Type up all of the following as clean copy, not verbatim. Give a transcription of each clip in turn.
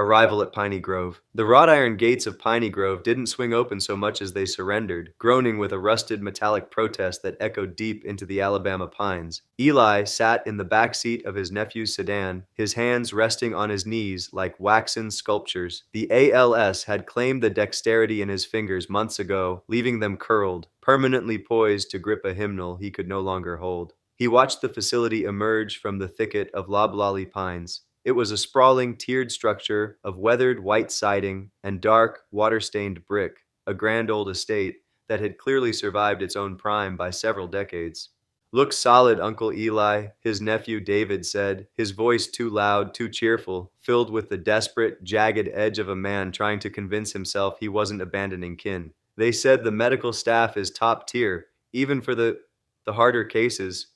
Arrival at Piney-Grove. The wrought iron gates of Piney-Grove didn't swing open so much as they surrendered, groaning with a rusted metallic protest that echoed deep into the Alabama pines. Eli sat in the back seat of his nephew's sedan, his hands resting on his knees like waxen sculptures. The ALS had claimed the dexterity in his fingers months ago, leaving them curled, permanently poised to grip a hymnal he could no longer hold. He watched the facility emerge from the thicket of loblolly pines. It was a sprawling, tiered structure of weathered white siding and dark, water-stained brick, a grand old estate that had clearly survived its own prime by several decades. "Looks solid, Uncle Eli," his nephew David said, his voice too loud, too cheerful, filled with the desperate, jagged edge of a man trying to convince himself he wasn't abandoning kin. "They said the medical staff is top tier, even for the harder cases."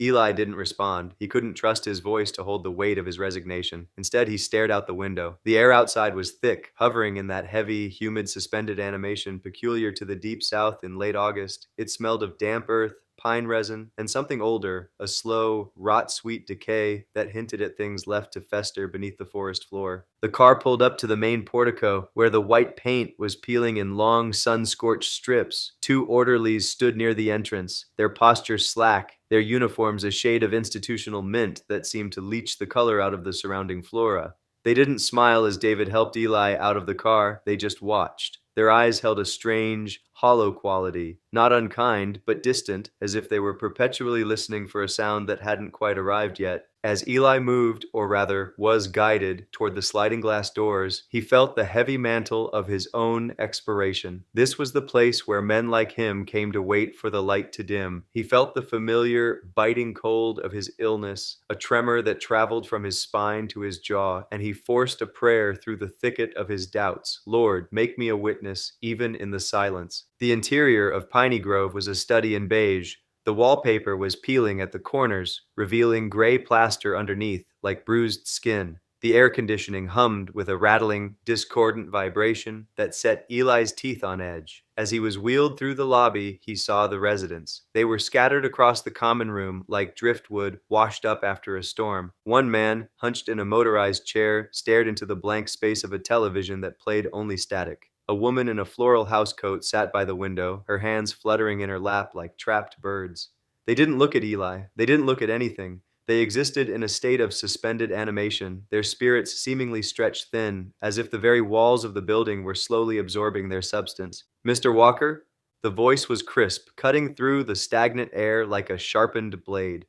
Eli didn't respond. He couldn't trust his voice to hold the weight of his resignation. Instead, he stared out the window. The air outside was thick, hovering in that heavy, humid, suspended animation peculiar to the deep south in late August. It smelled of damp earth, pine resin, and something older, a slow, rot-sweet decay that hinted at things left to fester beneath the forest floor. The car pulled up to the main portico, where the white paint was peeling in long, sun-scorched strips. Two orderlies stood near the entrance, their posture slack, their uniforms a shade of institutional mint that seemed to leach the color out of the surrounding flora. They didn't smile as David helped Eli out of the car, they just watched. Their eyes held a strange, hollow quality, not unkind, but distant, as if they were perpetually listening for a sound that hadn't quite arrived yet. As Eli moved, or rather, was guided toward the sliding glass doors, he felt the heavy mantle of his own expiration. This was the place where men like him came to wait for the light to dim. He felt the familiar, biting cold of his illness, a tremor that traveled from his spine to his jaw, and he forced a prayer through the thicket of his doubts. "Lord, make me a witness, even in the silence." The interior of Piney-Grove was a study in beige. The wallpaper was peeling at the corners, revealing gray plaster underneath, like bruised skin. The air conditioning hummed with a rattling, discordant vibration that set Eli's teeth on edge. As he was wheeled through the lobby, he saw the residents. They were scattered across the common room like driftwood washed up after a storm. One man, hunched in a motorized chair, stared into the blank space of a television that played only static. A woman in a floral housecoat sat by the window, her hands fluttering in her lap like trapped birds. They didn't look at Eli. They didn't look at anything. They existed in a state of suspended animation, their spirits seemingly stretched thin, as if the very walls of the building were slowly absorbing their substance. "Mr. Walker?" The voice was crisp, cutting through the stagnant air like a sharpened blade.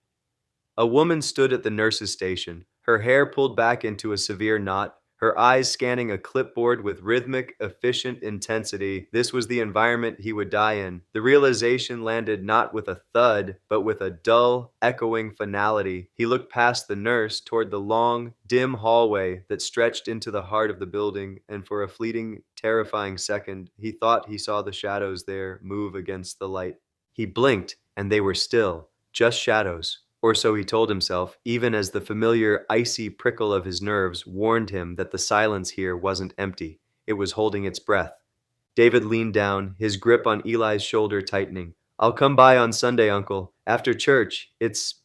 A woman stood at the nurse's station, her hair pulled back into a severe knot, her eyes scanning a clipboard with rhythmic, efficient intensity. This was the environment he would die in. The realization landed not with a thud, but with a dull, echoing finality. He looked past the nurse toward the long, dim hallway that stretched into the heart of the building, and for a fleeting, terrifying second, he thought he saw the shadows there move against the light. He blinked, and they were still, just shadows. Or so he told himself, even as the familiar icy prickle of his nerves warned him that the silence here wasn't empty. It was holding its breath. David leaned down, his grip on Eli's shoulder tightening. "I'll come by on Sunday, Uncle. After church. It's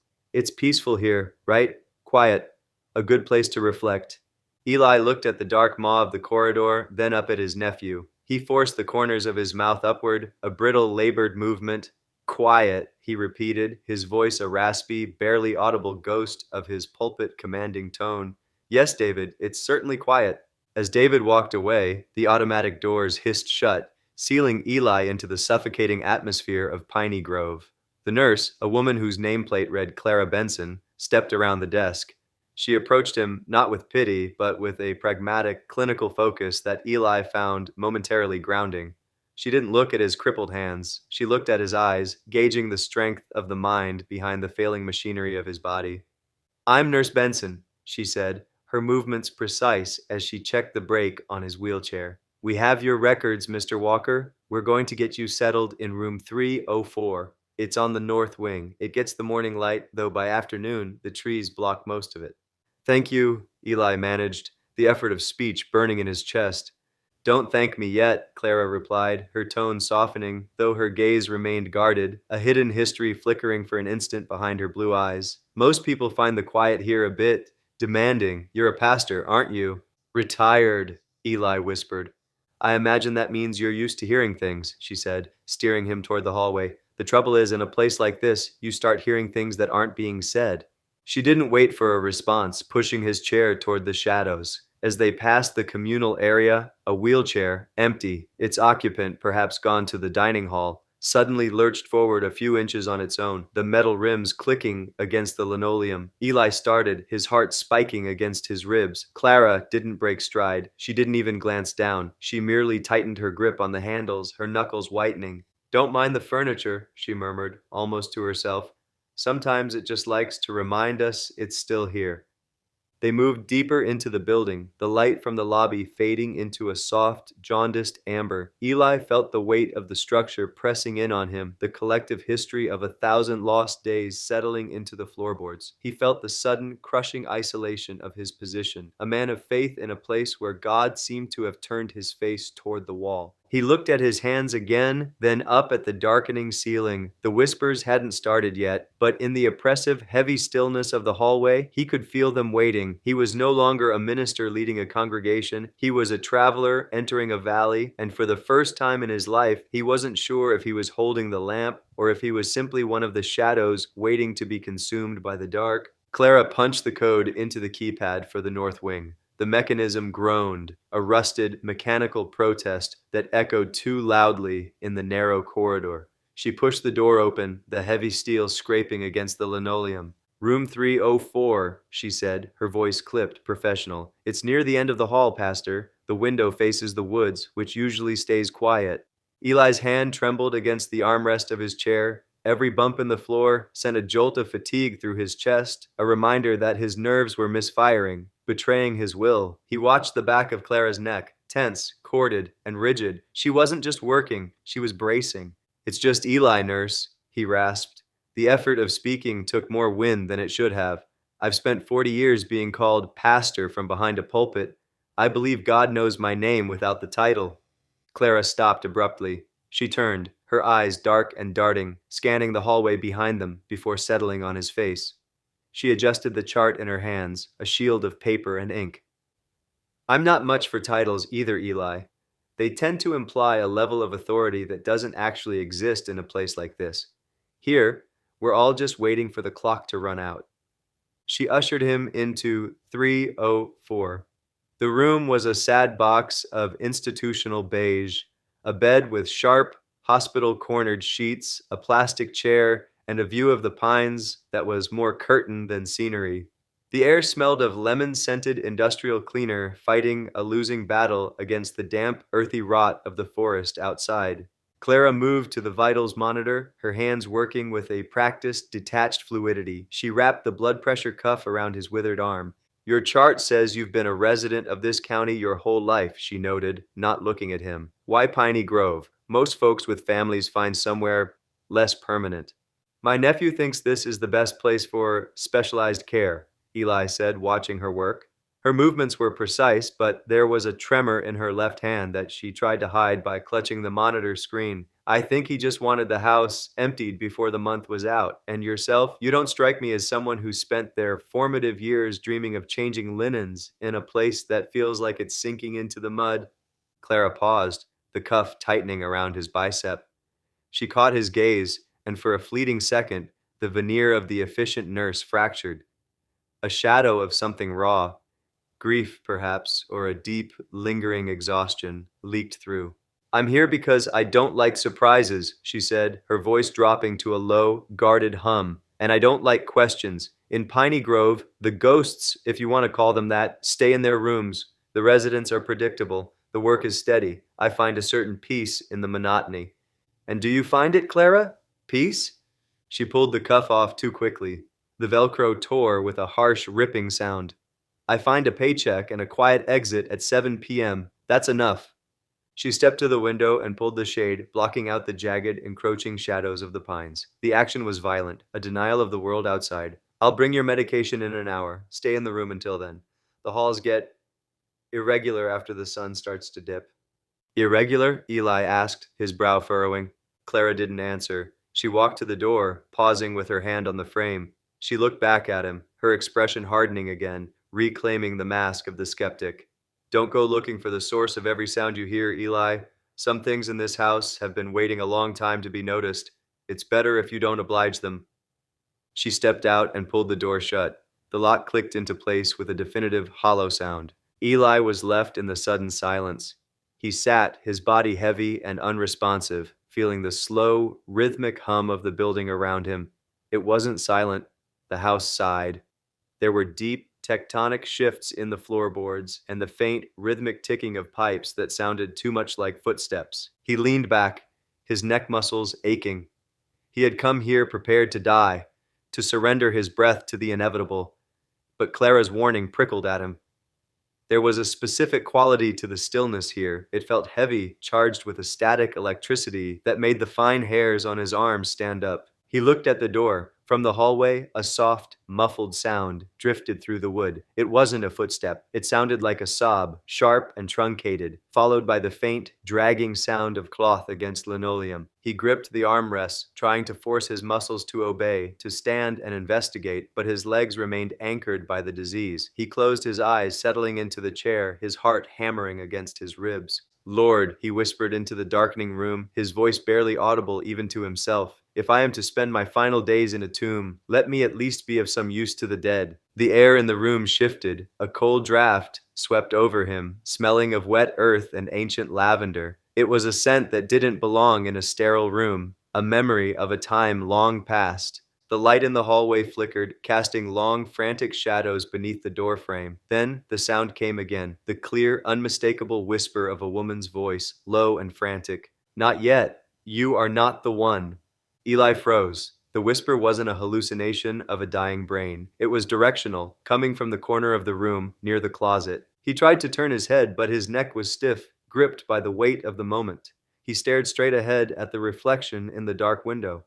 peaceful here, right? Quiet. A good place to reflect." Eli looked at the dark maw of the corridor, then up at his nephew. He forced the corners of his mouth upward, a brittle, labored movement. "Quiet," he repeated, his voice a raspy, barely audible ghost of his pulpit commanding tone. "Yes, David, it's certainly quiet." As David walked away, the automatic doors hissed shut, sealing Eli into the suffocating atmosphere of Piney-Grove. The nurse, a woman whose nameplate read Clara Benson, stepped around the desk. She approached him not with pity, but with a pragmatic, clinical focus that Eli found momentarily grounding. She didn't look at his crippled hands. She looked at his eyes, gauging the strength of the mind behind the failing machinery of his body. "I'm Nurse Benson," she said, her movements precise as she checked the brake on his wheelchair. "We have your records, Mr. Walker. We're going to get you settled in room 304. It's on the north wing. It gets the morning light, though by afternoon, the trees block most of it." "Thank you," Eli managed, the effort of speech burning in his chest. "Don't thank me yet," Clara replied, her tone softening, though her gaze remained guarded, a hidden history flickering for an instant behind her blue eyes. "Most people find the quiet here a bit demanding. You're a pastor, aren't you?" Retired, Eli whispered. I imagine that means you're used to hearing things, she said, steering him toward the hallway. The trouble is, in a place like this, you start hearing things that aren't being said. She didn't wait for a response, pushing his chair toward the shadows. As they passed the communal area, a wheelchair, empty, its occupant perhaps gone to the dining hall, suddenly lurched forward a few inches on its own, the metal rims clicking against the linoleum. Eli started, his heart spiking against his ribs. Clara didn't break stride. She didn't even glance down. She merely tightened her grip on the handles, her knuckles whitening. Don't mind the furniture, she murmured, almost to herself. Sometimes it just likes to remind us it's still here. They moved deeper into the building, the light from the lobby fading into a soft, jaundiced amber. Eli felt the weight of the structure pressing in on him, the collective history of 1,000 lost days settling into the floorboards. He felt the sudden, crushing isolation of his position, a man of faith in a place where God seemed to have turned his face toward the wall. He looked at his hands again, then up at the darkening ceiling. The whispers hadn't started yet, but in the oppressive, heavy stillness of the hallway, he could feel them waiting. He was no longer a minister leading a congregation. He was a traveler entering a valley, and for the first time in his life, he wasn't sure if he was holding the lamp or if he was simply one of the shadows waiting to be consumed by the dark. Clara punched the code into the keypad for the north wing. The mechanism groaned, a rusted, mechanical protest that echoed too loudly in the narrow corridor. She pushed the door open, the heavy steel scraping against the linoleum. Room 304, she said, her voice clipped, professional. It's near the end of the hall, Pastor. The window faces the woods, which usually stays quiet. Eli's hand trembled against the armrest of his chair. Every bump in the floor sent a jolt of fatigue through his chest, a reminder that his nerves were misfiring, betraying his will. He watched the back of Clara's neck, tense, corded, and rigid. She wasn't just working, she was bracing. It's just Eli, nurse, he rasped. The effort of speaking took more wind than it should have. I've spent 40 years being called pastor from behind a pulpit. I believe God knows my name without the title. Clara stopped abruptly. She turned, her eyes dark and darting, scanning the hallway behind them before settling on his face. She adjusted the chart in her hands, a shield of paper and ink. I'm not much for titles either, Eli. They tend to imply a level of authority that doesn't actually exist in a place like this. Here, we're all just waiting for the clock to run out. She ushered him into 304. The room was a sad box of institutional beige, a bed with sharp, hospital-cornered sheets, a plastic chair, and a view of the pines that was more curtain than scenery. The air smelled of lemon-scented industrial cleaner fighting a losing battle against the damp, earthy rot of the forest outside. Clara moved to the vitals monitor, her hands working with a practiced, detached fluidity. She wrapped the blood pressure cuff around his withered arm. Your chart says you've been a resident of this county your whole life, she noted, not looking at him. Why Piney-Grove? Most folks with families find somewhere less permanent. My nephew thinks this is the best place for specialized care, Eli said, watching her work. Her movements were precise, but there was a tremor in her left hand that she tried to hide by clutching the monitor screen. I think he just wanted the house emptied before the month was out. And yourself, you don't strike me as someone who spent their formative years dreaming of changing linens in a place that feels like it's sinking into the mud. Clara paused, the cuff tightening around his bicep. She caught his gaze, and for a fleeting second, the veneer of the efficient nurse fractured. A shadow of something raw, grief perhaps, or a deep, lingering exhaustion, leaked through. I'm here because I don't like surprises, she said, her voice dropping to a low, guarded hum. And I don't like questions. In Piney-Grove, the ghosts, if you want to call them that, stay in their rooms. The residents are predictable. The work is steady. I find a certain peace in the monotony. And do you find it, Clara? Peace? She pulled the cuff off too quickly. The Velcro tore with a harsh, ripping sound. I find a paycheck and a quiet exit at 7 p.m. That's enough. She stepped to the window and pulled the shade, blocking out the jagged, encroaching shadows of the pines. The action was violent, a denial of the world outside. I'll bring your medication in an hour. Stay in the room until then. The halls get irregular after the sun starts to dip. Irregular? Eli asked, his brow furrowing. Clara didn't answer. She walked to the door, pausing with her hand on the frame. She looked back at him, her expression hardening again, reclaiming the mask of the skeptic. Don't go looking for the source of every sound you hear, Eli. Some things in this house have been waiting a long time to be noticed. It's better if you don't oblige them. She stepped out and pulled the door shut. The lock clicked into place with a definitive hollow sound. Eli was left in the sudden silence. He sat, his body heavy and unresponsive, feeling the slow, rhythmic hum of the building around him. It wasn't silent. The house sighed. There were deep, tectonic shifts in the floorboards and the faint, rhythmic ticking of pipes that sounded too much like footsteps. He leaned back, his neck muscles aching. He had come here prepared to die, to surrender his breath to the inevitable. But Clara's warning prickled at him. There was a specific quality to the stillness here. It felt heavy, charged with a static electricity that made the fine hairs on his arms stand up. He looked at the door. From the hallway, a soft, muffled sound drifted through the wood. It wasn't a footstep. It sounded like a sob, sharp and truncated, followed by the faint, dragging sound of cloth against linoleum. He gripped the armrests, trying to force his muscles to obey, to stand and investigate, but his legs remained anchored by the disease. He closed his eyes, settling into the chair, his heart hammering against his ribs. Lord, he whispered into the darkening room, his voice barely audible even to himself. If I am to spend my final days in a tomb, let me at least be of some use to the dead. The air in the room shifted. A cold draft swept over him, smelling of wet earth and ancient lavender. It was a scent that didn't belong in a sterile room, a memory of a time long past. The light in the hallway flickered, casting long, frantic shadows beneath the doorframe. Then the sound came again, the clear, unmistakable whisper of a woman's voice, low and frantic. Not yet. You are not the one. Eli froze. The whisper wasn't a hallucination of a dying brain. It was directional, coming from the corner of the room, near the closet. He tried to turn his head, but his neck was stiff, gripped by the weight of the moment. He stared straight ahead at the reflection in the dark window.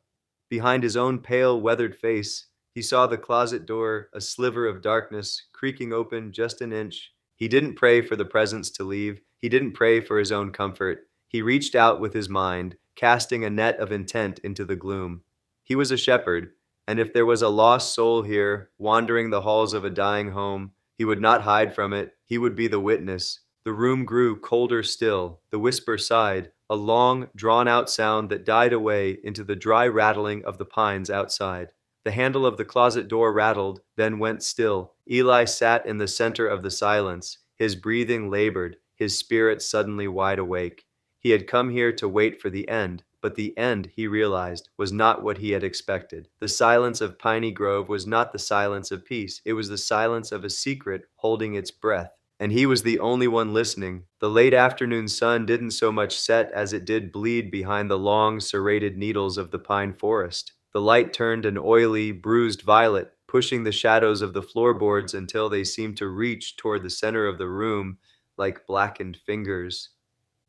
Behind his own pale, weathered face, he saw the closet door, a sliver of darkness, creaking open just an inch. He didn't pray for the presence to leave. He didn't pray for his own comfort. He reached out with his mind, casting a net of intent into the gloom. He was a shepherd, and if there was a lost soul here, wandering the halls of a dying home, he would not hide from it. He would be the witness. The room grew colder still. The whisper sighed, a long, drawn-out sound that died away into the dry rattling of the pines outside. The handle of the closet door rattled, then went still. Eli sat in the center of the silence, his breathing labored, his spirit suddenly wide awake. He had come here to wait for the end, but the end, he realized, was not what he had expected. The silence of Piney-Grove was not the silence of peace. It was the silence of a secret holding its breath. And he was the only one listening. The late afternoon sun didn't so much set as it did bleed behind the long, serrated needles of the pine forest. The light turned an oily, bruised violet, pushing the shadows of the floorboards until they seemed to reach toward the center of the room like blackened fingers.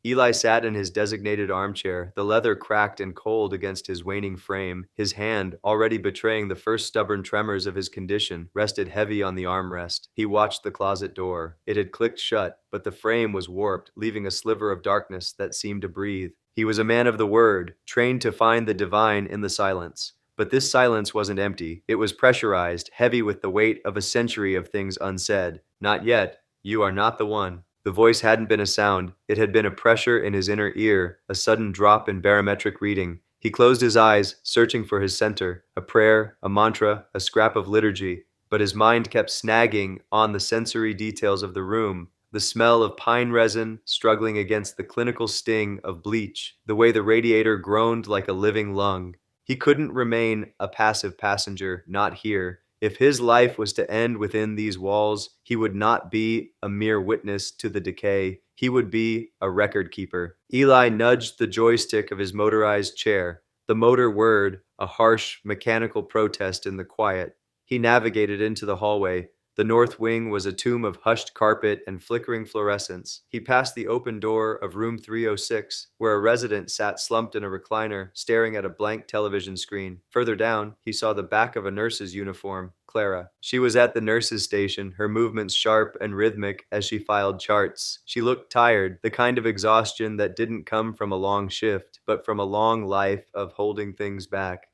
Eli sat in his designated armchair, the leather cracked and cold against his waning frame. His hand, already betraying the first stubborn tremors of his condition, rested heavy on the armrest. He watched the closet door. It had clicked shut, but the frame was warped, leaving a sliver of darkness that seemed to breathe. He was a man of the word, trained to find the divine in the silence. But this silence wasn't empty. It was pressurized, heavy with the weight of a century of things unsaid. Not yet. You are not the one. The voice hadn't been a sound. It had been a pressure in his inner ear, a sudden drop in barometric reading. He closed his eyes, searching for his center, a prayer, a mantra, a scrap of liturgy. But his mind kept snagging on the sensory details of the room, the smell of pine resin struggling against the clinical sting of bleach, the way the radiator groaned like a living lung. He couldn't remain a passive passenger, not here. If his life was to end within these walls, he would not be a mere witness to the decay. He would be a record keeper. Eli nudged the joystick of his motorized chair. The motor whirred, a harsh, mechanical protest in the quiet. He navigated into the hallway. The north wing was a tomb of hushed carpet and flickering fluorescence. He passed the open door of room 306, where a resident sat slumped in a recliner, staring at a blank television screen. Further down, he saw the back of a nurse's uniform, Clara. She was at the nurse's station, her movements sharp and rhythmic as she filed charts. She looked tired, the kind of exhaustion that didn't come from a long shift, but from a long life of holding things back.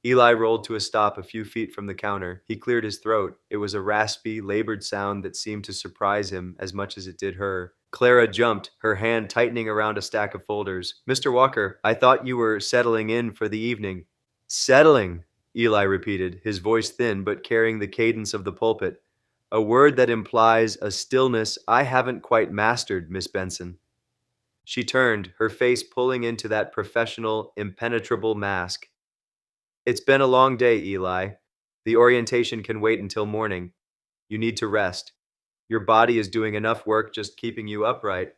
Eli rolled to a stop a few feet from the counter. He cleared his throat. It was a raspy, labored sound that seemed to surprise him as much as it did her. Clara jumped, her hand tightening around a stack of folders. Mr. Walker, I thought you were settling in for the evening. Settling, Eli repeated, his voice thin but carrying the cadence of the pulpit. A word that implies a stillness I haven't quite mastered, Miss Benson. She turned, her face pulling into that professional, impenetrable mask. It's been a long day, Eli. The orientation can wait until morning. You need to rest. Your body is doing enough work just keeping you upright.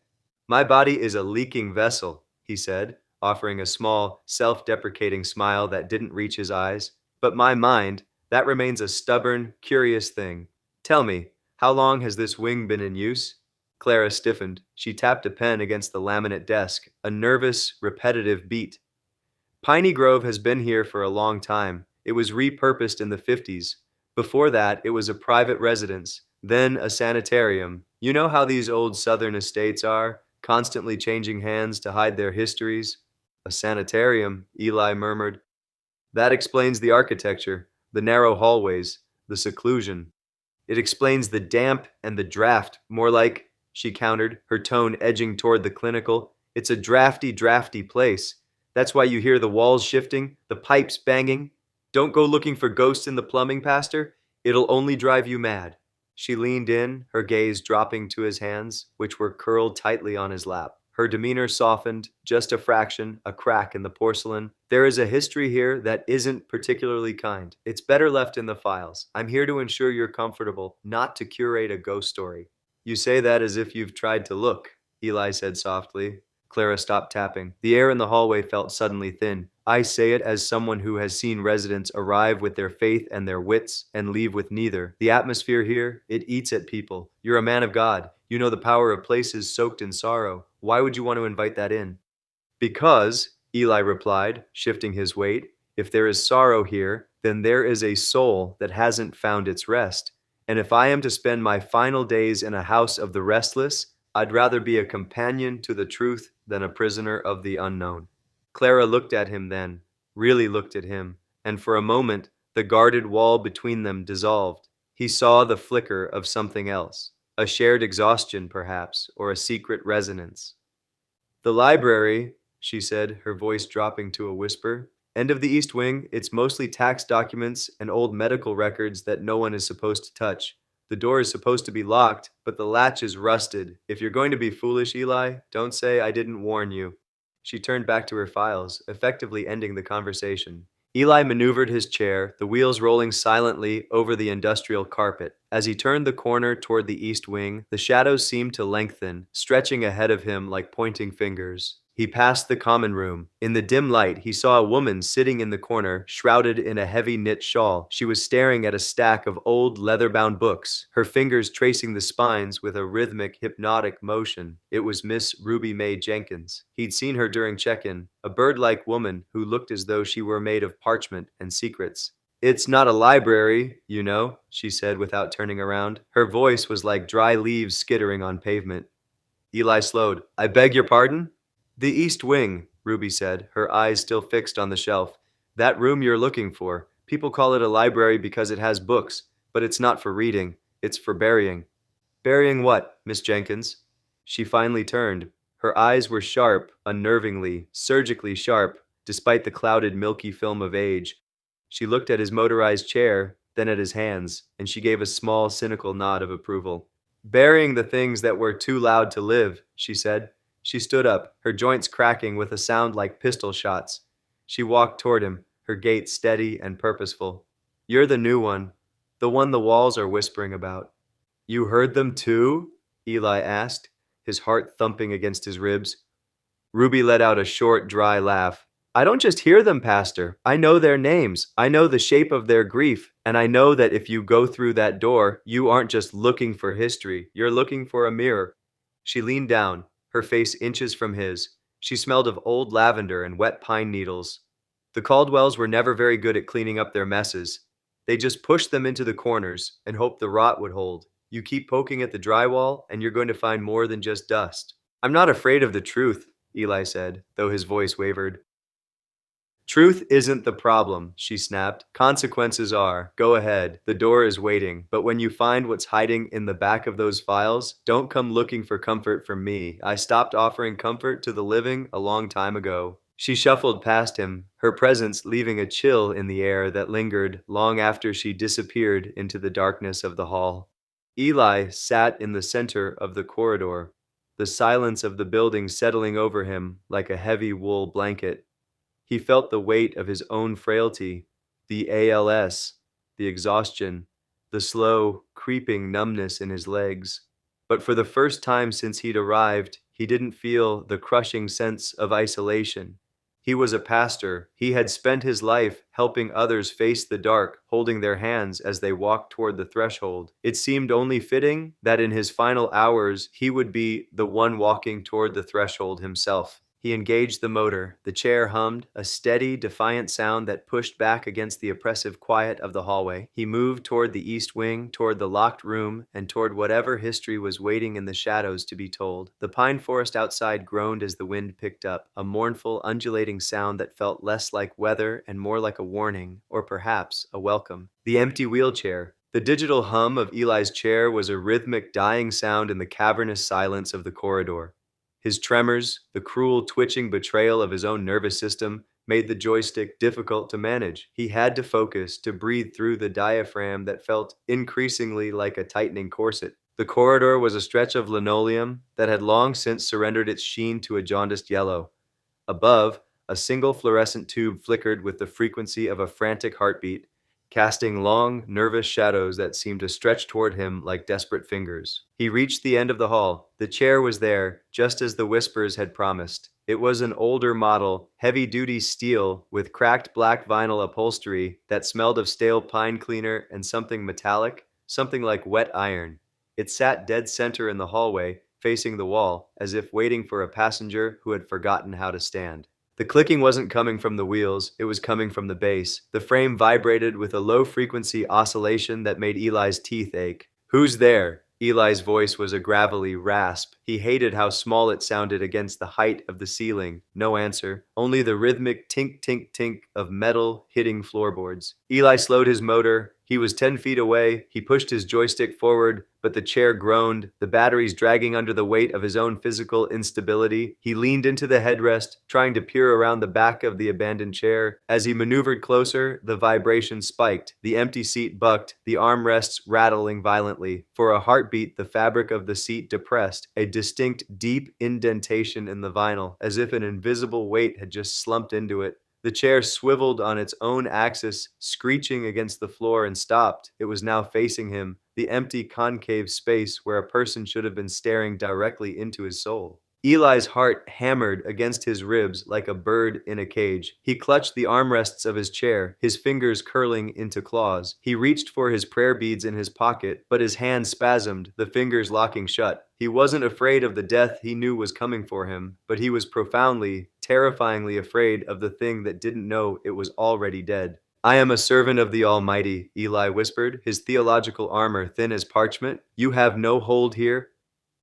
My body is a leaking vessel, he said, offering a small, self deprecating smile that didn't reach his eyes. But my mind, that remains a stubborn, curious thing. Tell me, how long has this wing been in use? Clara stiffened. She tapped a pen against the laminate desk, a nervous, repetitive beat. Piney-Grove has been here for a long time. It was repurposed in the 50s. Before that, it was a private residence, then a sanitarium. You know how these old southern estates are, constantly changing hands to hide their histories? A sanitarium, Eli murmured. That explains the architecture, the narrow hallways, the seclusion. It explains the damp and the draft, more like, she countered, her tone edging toward the clinical. It's a drafty, drafty place. That's why you hear the walls shifting, the pipes banging. Don't go looking for ghosts in the plumbing, Pastor. It'll only drive you mad. She leaned in, her gaze dropping to his hands, which were curled tightly on his lap. Her demeanor softened, just a fraction, a crack in the porcelain. There is a history here that isn't particularly kind. It's better left in the files. I'm here to ensure you're comfortable, not to curate a ghost story. You say that as if you've tried to look, Eli said softly. Clara stopped tapping. The air in the hallway felt suddenly thin. I say it as someone who has seen residents arrive with their faith and their wits and leave with neither. The atmosphere here, it eats at people. You're a man of God. You know the power of places soaked in sorrow. Why would you want to invite that in? Because, Eli replied, shifting his weight, if there is sorrow here, then there is a soul that hasn't found its rest. And if I am to spend my final days in a house of the restless, I'd rather be a companion to the truth than a prisoner of the unknown. Clara looked at him then, really looked at him, and for a moment the guarded wall between them dissolved. He saw the flicker of something else, a shared exhaustion perhaps, or a secret resonance. The library, she said, her voice dropping to a whisper. End of the East Wing, it's mostly tax documents and old medical records that no one is supposed to touch. The door is supposed to be locked, but the latch is rusted. If you're going to be foolish, Eli, don't say I didn't warn you. She turned back to her files, effectively ending the conversation. Eli maneuvered his chair, the wheels rolling silently over the industrial carpet. As he turned the corner toward the east wing, the shadows seemed to lengthen, stretching ahead of him like pointing fingers. He passed the common room. In the dim light, he saw a woman sitting in the corner, shrouded in a heavy knit shawl. She was staring at a stack of old leather-bound books, her fingers tracing the spines with a rhythmic, hypnotic motion. It was Miss Ruby Mae Jenkins. He'd seen her during check-in, a bird-like woman who looked as though she were made of parchment and secrets. It's not a library, you know, she said without turning around. Her voice was like dry leaves skittering on pavement. Eli slowed. I beg your pardon? The East Wing, Ruby said, her eyes still fixed on the shelf. That room you're looking for. People call it a library because it has books, but it's not for reading. It's for burying. Burying what, Miss Jenkins? She finally turned. Her eyes were sharp, unnervingly, surgically sharp, despite the clouded milky film of age. She looked at his motorized chair, then at his hands, and she gave a small, cynical nod of approval. Burying the things that were too loud to live, she said. She stood up, her joints cracking with a sound like pistol shots. She walked toward him, her gait steady and purposeful. You're the new one, the one the walls are whispering about. You heard them too? Eli asked, his heart thumping against his ribs. Ruby let out a short, dry laugh. I don't just hear them, Pastor. I know their names. I know the shape of their grief. And I know that if you go through that door, you aren't just looking for history. You're looking for a mirror. She leaned down, her face inches from his. She smelled of old lavender and wet pine needles. The Caldwells were never very good at cleaning up their messes. They just pushed them into the corners and hoped the rot would hold. You keep poking at the drywall, and you're going to find more than just dust. I'm not afraid of the truth, Eli said, though his voice wavered. Truth isn't the problem, she snapped. Consequences are. Go ahead. The door is waiting. But when you find what's hiding in the back of those files, don't come looking for comfort from me. I stopped offering comfort to the living a long time ago. She shuffled past him, her presence leaving a chill in the air that lingered long after she disappeared into the darkness of the hall. Eli sat in the center of the corridor, the silence of the building settling over him like a heavy wool blanket. He felt the weight of his own frailty, the ALS, the exhaustion, the slow, creeping numbness in his legs. But for the first time since he'd arrived, he didn't feel the crushing sense of isolation. He was a pastor. He had spent his life helping others face the dark, holding their hands as they walked toward the threshold. It seemed only fitting that in his final hours, he would be the one walking toward the threshold himself. He engaged the motor. The chair hummed, a steady, defiant sound that pushed back against the oppressive quiet of the hallway. He moved toward the east wing, toward the locked room, and toward whatever history was waiting in the shadows to be told. The pine forest outside groaned as the wind picked up, a mournful, undulating sound that felt less like weather and more like a warning, or perhaps a welcome. The empty wheelchair. The digital hum of Eli's chair was a rhythmic, dying sound in the cavernous silence of the corridor. His tremors, the cruel, twitching betrayal of his own nervous system, made the joystick difficult to manage. He had to focus, to breathe through the diaphragm that felt increasingly like a tightening corset. The corridor was a stretch of linoleum that had long since surrendered its sheen to a jaundiced yellow. Above, a single fluorescent tube flickered with the frequency of a frantic heartbeat, casting long, nervous shadows that seemed to stretch toward him like desperate fingers. He reached the end of the hall. The chair was there, just as the whispers had promised. It was an older model, heavy-duty steel, with cracked black vinyl upholstery that smelled of stale pine cleaner and something metallic, something like wet iron. It sat dead center in the hallway, facing the wall, as if waiting for a passenger who had forgotten how to stand. The clicking wasn't coming from the wheels, it was coming from the base. The frame vibrated with a low-frequency oscillation that made Eli's teeth ache. "Who's there?" Eli's voice was a gravelly rasp. He hated how small it sounded against the height of the ceiling. No answer, only the rhythmic tink-tink-tink of metal hitting floorboards. Eli slowed his motor. He was 10 feet away. He pushed his joystick forward, but the chair groaned, the batteries dragging under the weight of his own physical instability. He leaned into the headrest, trying to peer around the back of the abandoned chair. As he maneuvered closer, the vibration spiked. The empty seat bucked, the armrests rattling violently. For a heartbeat, the fabric of the seat depressed, a distinct, deep indentation in the vinyl, as if an invisible weight had just slumped into it. The chair swiveled on its own axis, screeching against the floor, and stopped. It was now facing him, the empty concave space where a person should have been staring directly into his soul. Eli's heart hammered against his ribs like a bird in a cage. He clutched the armrests of his chair, his fingers curling into claws. He reached for his prayer beads in his pocket, but his hand spasmed, the fingers locking shut. He wasn't afraid of the death he knew was coming for him, but he was profoundly, terrifyingly afraid of the thing that didn't know it was already dead. "I am a servant of the Almighty," Eli whispered, his theological armor thin as parchment. "You have no hold here."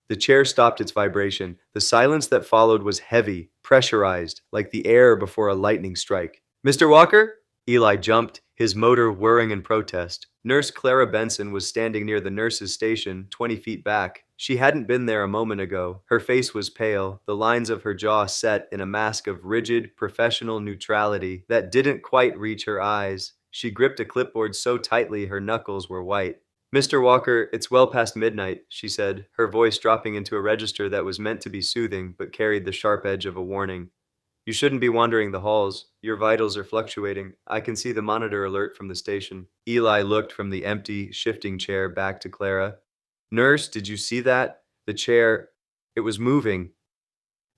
The chair stopped its vibration. The silence that followed was heavy, pressurized, like the air before a lightning strike. "Mr. Walker?" Eli jumped, his motor whirring in protest. Nurse Clara Benson was standing near the nurse's station, 20 feet back. She hadn't been there a moment ago. Her face was pale, the lines of her jaw set in a mask of rigid, professional neutrality that didn't quite reach her eyes. She gripped a clipboard so tightly her knuckles were white. "Mr. Walker, it's well past midnight," she said, her voice dropping into a register that was meant to be soothing but carried the sharp edge of a warning. "You shouldn't be wandering the halls. Your vitals are fluctuating. I can see the monitor alert from the station." Eli looked from the empty, shifting chair back to Clara. "Nurse, did you see that? The chair, it was moving."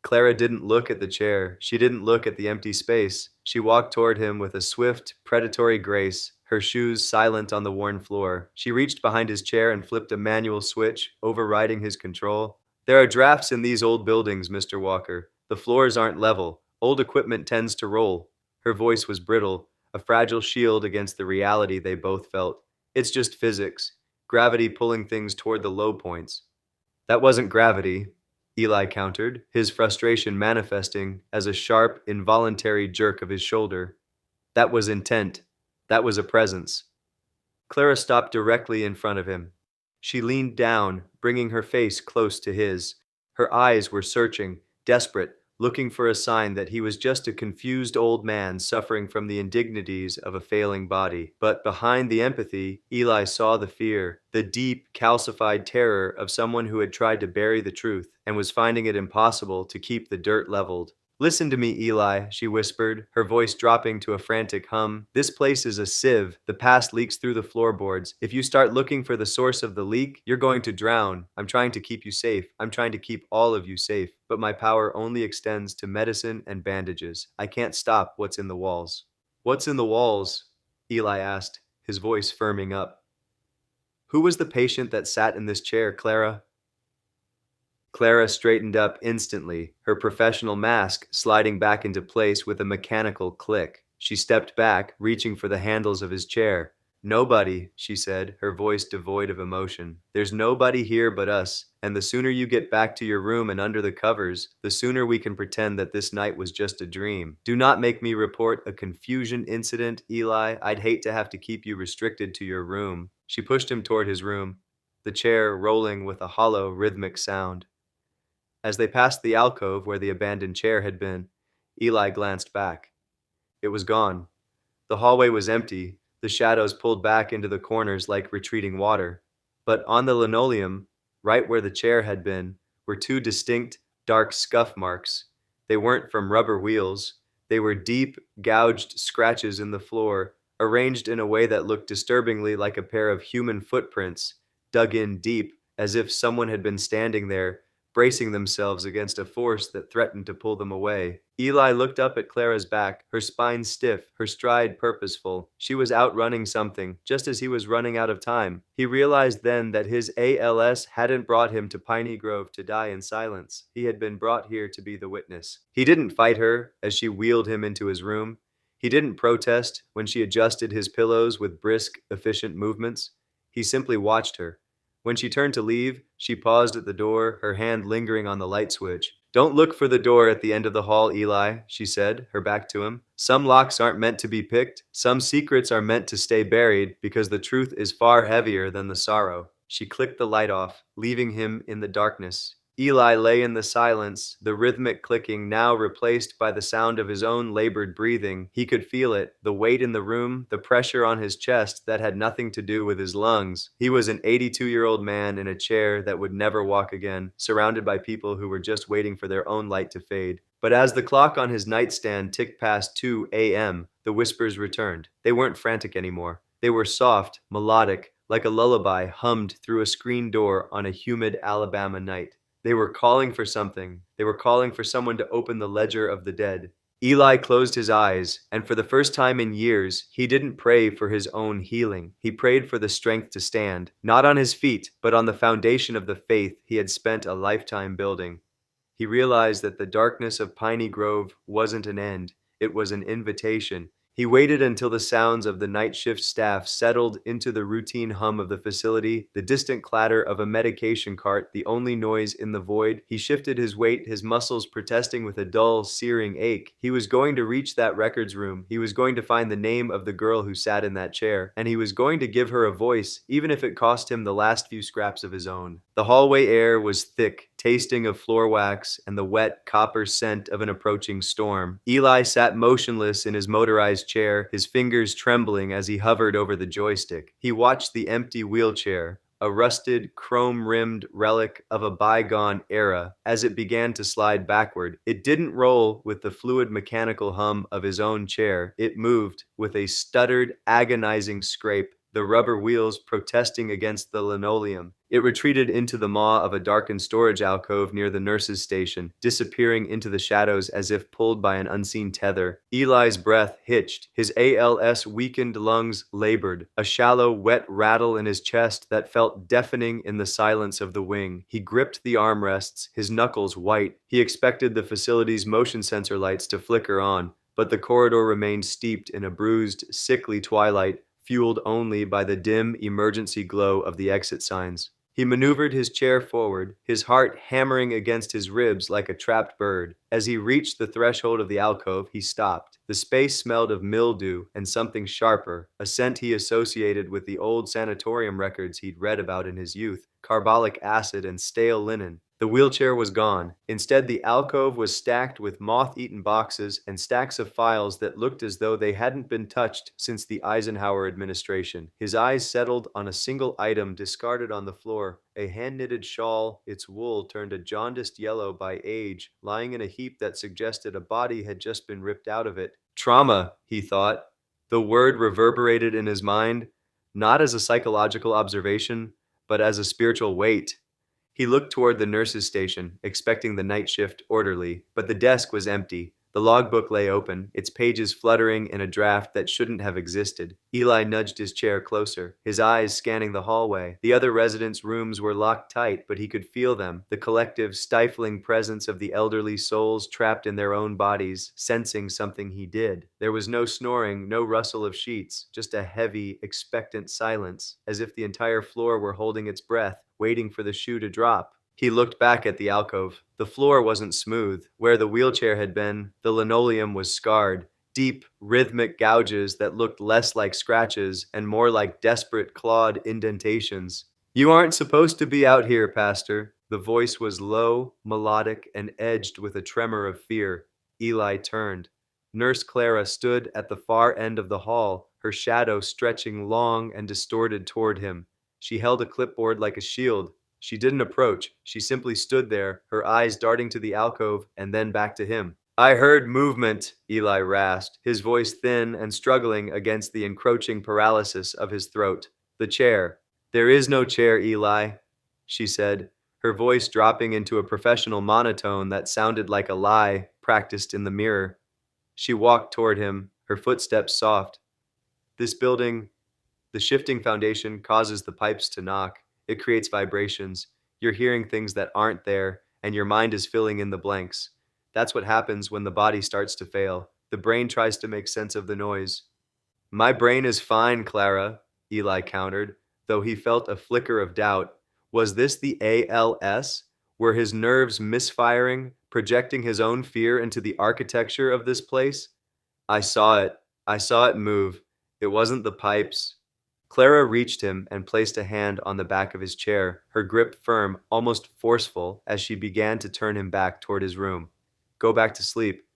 Clara didn't look at the chair. She didn't look at the empty space. She walked toward him with a swift, predatory grace, her shoes silent on the worn floor. She reached behind his chair and flipped a manual switch, overriding his control. "There are drafts in these old buildings, Mr. Walker. The floors aren't level. Old equipment tends to roll." Her voice was brittle, a fragile shield against the reality they both felt. "It's just physics. Gravity pulling things toward the low points." "That wasn't gravity." Eli countered, his frustration manifesting as a sharp, involuntary jerk of his shoulder. That was intent. That was a presence. Clara stopped directly in front of him. She leaned down, bringing her face close to his. Her eyes were searching, desperate, looking for a sign that he was just a confused old man suffering from the indignities of a failing body. But behind the empathy, Eli saw the fear, the deep, calcified terror of someone who had tried to bury the truth and was finding it impossible to keep the dirt leveled. Listen to me, Eli, she whispered, her voice dropping to a frantic hum. This place is a sieve. The past leaks through the floorboards. If you start looking for the source of the leak, you're going to drown. I'm trying to keep you safe. I'm trying to keep all of you safe. But my power only extends to medicine and bandages. I can't stop what's in the walls. What's in the walls? Eli asked, his voice firming up. Who was the patient that sat in this chair, Clara? Clara straightened up instantly, her professional mask sliding back into place with a mechanical click. She stepped back, reaching for the handles of his chair. Nobody, she said, her voice devoid of emotion. There's nobody here but us, and the sooner you get back to your room and under the covers, the sooner we can pretend that this night was just a dream. Do not make me report a confusion incident, Eli. I'd hate to have to keep you restricted to your room. She pushed him toward his room, the chair rolling with a hollow, rhythmic sound. As they passed the alcove where the abandoned chair had been, Eli glanced back. It was gone. The hallway was empty, the shadows pulled back into the corners like retreating water. But on the linoleum, right where the chair had been, were two distinct, dark scuff marks. They weren't from rubber wheels. They were deep, gouged scratches in the floor, arranged in a way that looked disturbingly like a pair of human footprints, dug in deep, as if someone had been standing there, bracing themselves against a force that threatened to pull them away. Eli looked up at Clara's back, her spine stiff, her stride purposeful. She was outrunning something, just as he was running out of time. He realized then that his ALS hadn't brought him to Piney-Grove to die in silence. He had been brought here to be the witness. He didn't fight her as she wheeled him into his room. He didn't protest when she adjusted his pillows with brisk, efficient movements. He simply watched her. When she turned to leave, she paused at the door, her hand lingering on the light switch. Don't look for the door at the end of the hall, Eli, she said, her back to him. Some locks aren't meant to be picked. Some secrets are meant to stay buried because the truth is far heavier than the sorrow. She clicked the light off, leaving him in the darkness. Eli lay in the silence, the rhythmic clicking now replaced by the sound of his own labored breathing. He could feel it, the weight in the room, the pressure on his chest that had nothing to do with his lungs. He was an 82-year-old man in a chair that would never walk again, surrounded by people who were just waiting for their own light to fade. But as the clock on his nightstand ticked past 2 a.m., the whispers returned. They weren't frantic anymore. They were soft, melodic, like a lullaby hummed through a screen door on a humid Alabama night. They were calling for something. They were calling for someone to open the ledger of the dead. Eli closed his eyes, and for the first time in years, he didn't pray for his own healing. He prayed for the strength to stand, not on his feet, but on the foundation of the faith he had spent a lifetime building. He realized that the darkness of Piney Grove wasn't an end, it was an invitation. He waited until the sounds of the night shift staff settled into the routine hum of the facility, the distant clatter of a medication cart, the only noise in the void. He shifted his weight, his muscles protesting with a dull, searing ache. He was going to reach that records room. He was going to find the name of the girl who sat in that chair, and he was going to give her a voice, even if it cost him the last few scraps of his own. The hallway air was thick, tasting of floor wax and the wet copper scent of an approaching storm. Eli sat motionless in his motorized chair, his fingers trembling as he hovered over the joystick. He watched the empty wheelchair, a rusted, chrome-rimmed relic of a bygone era, as it began to slide backward. It didn't roll with the fluid mechanical hum of his own chair. It moved with a stuttered, agonizing scrape, the rubber wheels protesting against the linoleum. It retreated into the maw of a darkened storage alcove near the nurse's station, disappearing into the shadows as if pulled by an unseen tether. Eli's breath hitched. His ALS-weakened lungs labored, a shallow, wet rattle in his chest that felt deafening in the silence of the wing. He gripped the armrests, his knuckles white. He expected the facility's motion sensor lights to flicker on, but the corridor remained steeped in a bruised, sickly twilight, fueled only by the dim emergency glow of the exit signs. He maneuvered his chair forward, his heart hammering against his ribs like a trapped bird. As he reached the threshold of the alcove, he stopped. The space smelled of mildew and something sharper, a scent he associated with the old sanatorium records he'd read about in his youth, carbolic acid and stale linen. The wheelchair was gone. Instead, the alcove was stacked with moth-eaten boxes and stacks of files that looked as though they hadn't been touched since the Eisenhower administration. His eyes settled on a single item discarded on the floor, a hand-knitted shawl, its wool turned a jaundiced yellow by age, lying in a heap that suggested a body had just been ripped out of it. Trauma, he thought. The word reverberated in his mind, not as a psychological observation, but as a spiritual weight. He looked toward the nurse's station, expecting the night shift orderly, but the desk was empty. The logbook lay open, its pages fluttering in a draft that shouldn't have existed. Eli nudged his chair closer, his eyes scanning the hallway. The other residents' rooms were locked tight, but he could feel them, the collective, stifling presence of the elderly souls trapped in their own bodies, sensing something he did. There was no snoring, no rustle of sheets, just a heavy, expectant silence, as if the entire floor were holding its breath, waiting for the shoe to drop. He looked back at the alcove. The floor wasn't smooth. Where the wheelchair had been, the linoleum was scarred. Deep, rhythmic gouges that looked less like scratches and more like desperate clawed indentations. "You aren't supposed to be out here, Pastor." The voice was low, melodic, and edged with a tremor of fear. Eli turned. Nurse Clara stood at the far end of the hall, her shadow stretching long and distorted toward him. She held a clipboard like a shield. She didn't approach. She simply stood there, her eyes darting to the alcove and then back to him. "I heard movement," Eli rasped, his voice thin and struggling against the encroaching paralysis of his throat. "The chair." "There is no chair, Eli," she said, her voice dropping into a professional monotone that sounded like a lie practiced in the mirror. She walked toward him, her footsteps soft. "This building, the shifting foundation causes the pipes to knock. It creates vibrations. You're hearing things that aren't there, and your mind is filling in the blanks. That's what happens when the body starts to fail. The brain tries to make sense of the noise." "My brain is fine, Clara," Eli countered, though he felt a flicker of doubt. Was this the ALS? Were his nerves misfiring, projecting his own fear into the architecture of this place? "I saw it. I saw it move. It wasn't the pipes." Clara reached him and placed a hand on the back of his chair, her grip firm, almost forceful, as she began to turn him back toward his room. "Go back to sleep.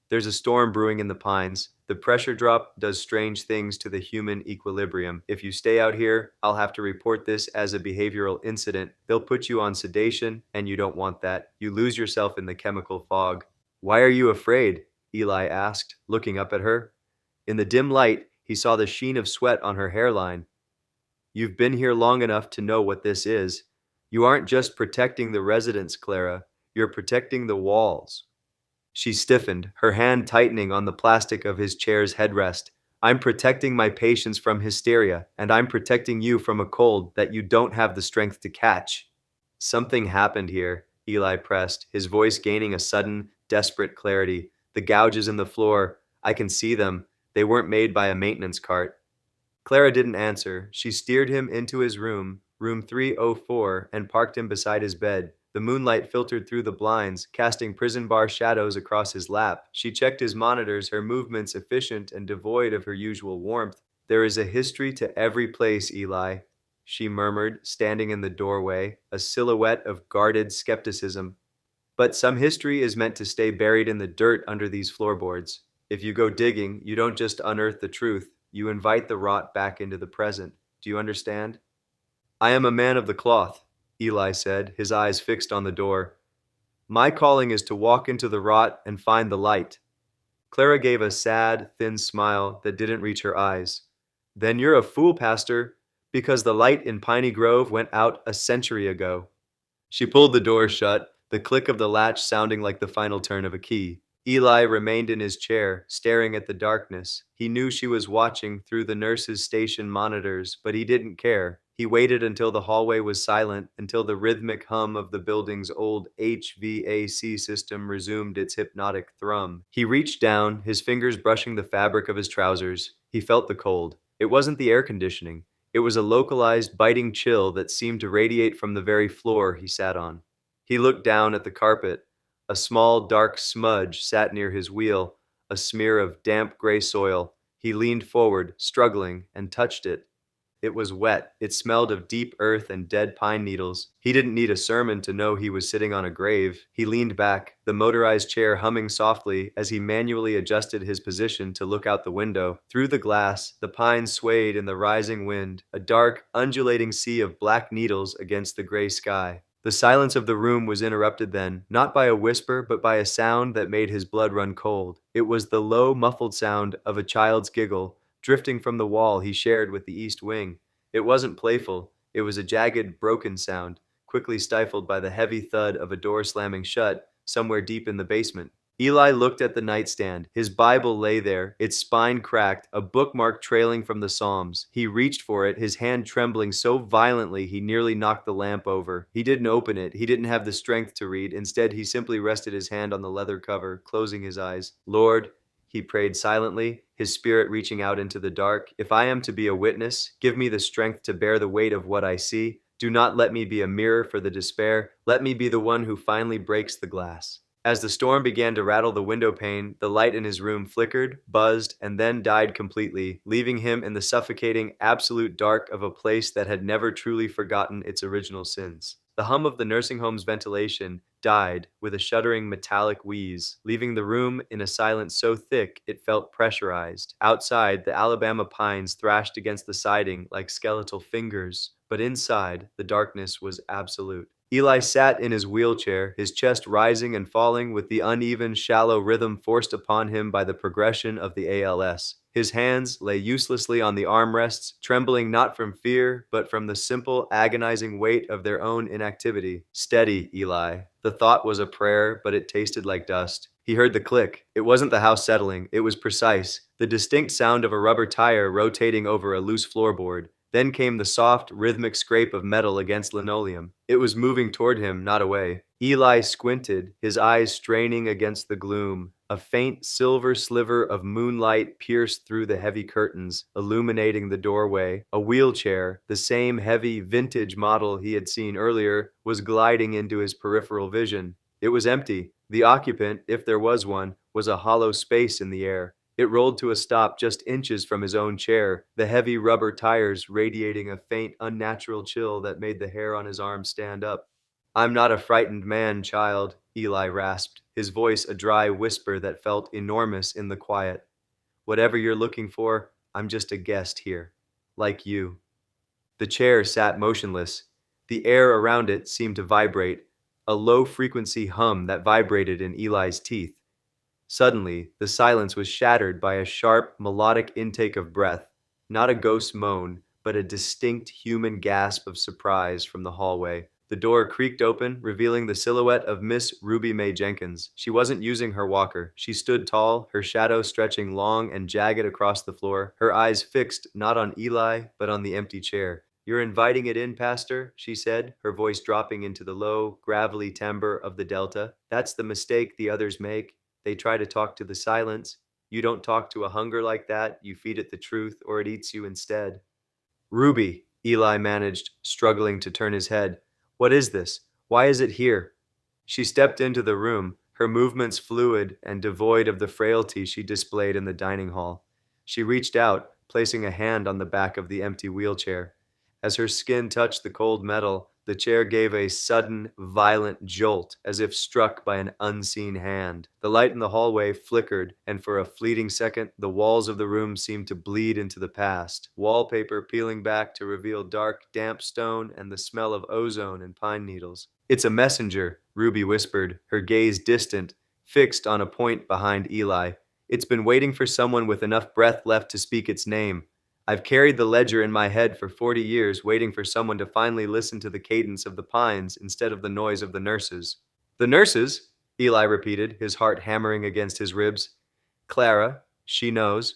There's a storm brewing in the pines. The pressure drop does strange things to the human equilibrium. If you stay out here, I'll have to report this as a behavioral incident. They'll put you on sedation, and you don't want that. You lose yourself in the chemical fog." "Why are you afraid?" Eli asked, looking up at her. In the dim light, he saw the sheen of sweat on her hairline. "You've been here long enough to know what this is. You aren't just protecting the residents, Clara. You're protecting the walls." She stiffened, her hand tightening on the plastic of his chair's headrest. "I'm protecting my patients from hysteria, and I'm protecting you from a cold that you don't have the strength to catch." "Something happened here," Eli pressed, his voice gaining a sudden, desperate clarity. "The gouges in the floor, I can see them. They weren't made by a maintenance cart." Clara didn't answer. She steered him into his room, room 304, and parked him beside his bed. The moonlight filtered through the blinds, casting prison bar shadows across his lap. She checked his monitors, her movements efficient and devoid of her usual warmth. "There is a history to every place, Eli," she murmured, standing in the doorway, a silhouette of guarded skepticism. "But some history is meant to stay buried in the dirt under these floorboards. If you go digging, you don't just unearth the truth, you invite the rot back into the present. Do you understand?" "I am a man of the cloth," Eli said, his eyes fixed on the door. "My calling is to walk into the rot and find the light." Clara gave a sad, thin smile that didn't reach her eyes. "Then you're a fool, Pastor, because the light in Piney-Grove went out a century ago." She pulled the door shut, the click of the latch sounding like the final turn of a key. Eli remained in his chair, staring at the darkness. He knew she was watching through the nurse's station monitors, but he didn't care. He waited until the hallway was silent, until the rhythmic hum of the building's old HVAC system resumed its hypnotic thrum. He reached down, his fingers brushing the fabric of his trousers. He felt the cold. It wasn't the air conditioning. It was a localized, biting chill that seemed to radiate from the very floor he sat on. He looked down at the carpet. A small, dark smudge sat near his wheel, a smear of damp gray soil. He leaned forward, struggling, and touched it. It was wet. It smelled of deep earth and dead pine needles. He didn't need a sermon to know he was sitting on a grave. He leaned back, the motorized chair humming softly as he manually adjusted his position to look out the window. Through the glass, the pines swayed in the rising wind, a dark, undulating sea of black needles against the gray sky. The silence of the room was interrupted then, not by a whisper, but by a sound that made his blood run cold. It was the low, muffled sound of a child's giggle, drifting from the wall he shared with the east wing. It wasn't playful, it was a jagged, broken sound, quickly stifled by the heavy thud of a door slamming shut somewhere deep in the basement. Eli looked at the nightstand. His Bible lay there, its spine cracked, a bookmark trailing from the Psalms. He reached for it, his hand trembling so violently he nearly knocked the lamp over. He didn't open it. He didn't have the strength to read. Instead, he simply rested his hand on the leather cover, closing his eyes. Lord, he prayed silently, his spirit reaching out into the dark. If I am to be a witness, give me the strength to bear the weight of what I see. Do not let me be a mirror for the despair. Let me be the one who finally breaks the glass. As the storm began to rattle the window pane, the light in his room flickered, buzzed, and then died completely, leaving him in the suffocating, absolute dark of a place that had never truly forgotten its original sins. The hum of the nursing home's ventilation died with a shuddering metallic wheeze, leaving the room in a silence so thick it felt pressurized. Outside, the Alabama pines thrashed against the siding like skeletal fingers, but inside, the darkness was absolute. Eli sat in his wheelchair, his chest rising and falling with the uneven, shallow rhythm forced upon him by the progression of the ALS. His hands lay uselessly on the armrests, trembling not from fear, but from the simple, agonizing weight of their own inactivity. Steady, Eli. The thought was a prayer, but it tasted like dust. He heard the click. It wasn't the house settling. It was precise. The distinct sound of a rubber tire rotating over a loose floorboard. Then came the soft, rhythmic scrape of metal against linoleum. It was moving toward him, not away. Eli squinted, his eyes straining against the gloom. A faint silver sliver of moonlight pierced through the heavy curtains, illuminating the doorway. A wheelchair, the same heavy, vintage model he had seen earlier, was gliding into his peripheral vision. It was empty. The occupant, if there was one, was a hollow space in the air. It rolled to a stop just inches from his own chair, the heavy rubber tires radiating a faint, unnatural chill that made the hair on his arm stand up. I'm not a frightened man, child, Eli rasped, his voice a dry whisper that felt enormous in the quiet. Whatever you're looking for, I'm just a guest here, like you. The chair sat motionless. The air around it seemed to vibrate, a low-frequency hum that vibrated in Eli's teeth. Suddenly, the silence was shattered by a sharp, melodic intake of breath, not a ghost moan, but a distinct human gasp of surprise from the hallway. The door creaked open, revealing the silhouette of Miss Ruby Mae Jenkins. She wasn't using her walker. She stood tall, her shadow stretching long and jagged across the floor, her eyes fixed not on Eli, but on the empty chair. You're inviting it in, Pastor, she said, her voice dropping into the low, gravelly timbre of the Delta. That's the mistake the others make. They try to talk to the silence. You don't talk to a hunger like that. You feed it the truth, or it eats you instead. Ruby, Eli managed, struggling to turn his head. What is this? Why is it here? She stepped into the room, her movements fluid and devoid of the frailty she displayed in the dining hall. She reached out, placing a hand on the back of the empty wheelchair. As her skin touched the cold metal, the chair gave a sudden, violent jolt, as if struck by an unseen hand. The light in the hallway flickered, and for a fleeting second, the walls of the room seemed to bleed into the past, wallpaper peeling back to reveal dark, damp stone and the smell of ozone and pine needles. It's a messenger, Ruby whispered, her gaze distant, fixed on a point behind Eli. It's been waiting for someone with enough breath left to speak its name. I've carried the ledger in my head for 40 years, waiting for someone to finally listen to the cadence of the pines instead of the noise of the nurses. The nurses? Eli repeated, his heart hammering against his ribs. Clara, she knows.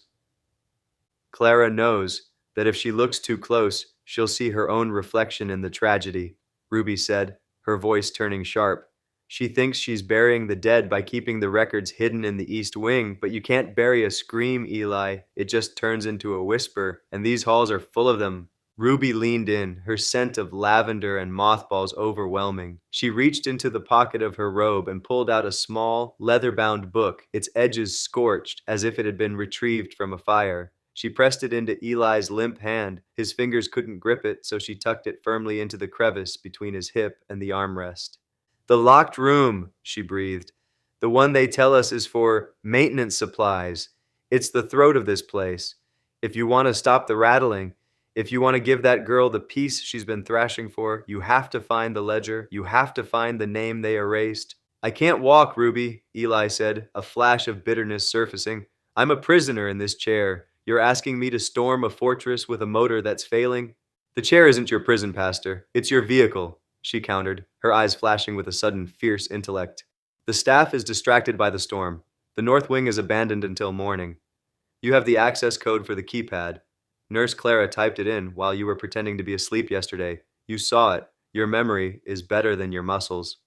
Clara knows that if she looks too close, she'll see her own reflection in the tragedy, Ruby said, her voice turning sharp. She thinks she's burying the dead by keeping the records hidden in the East Wing, but you can't bury a scream, Eli. It just turns into a whisper, and these halls are full of them. Ruby leaned in, her scent of lavender and mothballs overwhelming. She reached into the pocket of her robe and pulled out a small, leather-bound book, its edges scorched as if it had been retrieved from a fire. She pressed it into Eli's limp hand. His fingers couldn't grip it, so she tucked it firmly into the crevice between his hip and the armrest. "The locked room," she breathed. "The one they tell us is for maintenance supplies. It's the throat of this place. If you want to stop the rattling, if you want to give that girl the peace she's been thrashing for, you have to find the ledger. You have to find the name they erased." "I can't walk, Ruby," Eli said, a flash of bitterness surfacing. "I'm a prisoner in this chair. You're asking me to storm a fortress with a motor that's failing?" "The chair isn't your prison, Pastor. It's your vehicle," she countered, her eyes flashing with a sudden fierce intellect. "The staff is distracted by the storm. The north wing is abandoned until morning. You have the access code for the keypad. Nurse Clara typed it in while you were pretending to be asleep yesterday. You saw it. Your memory is better than your muscles."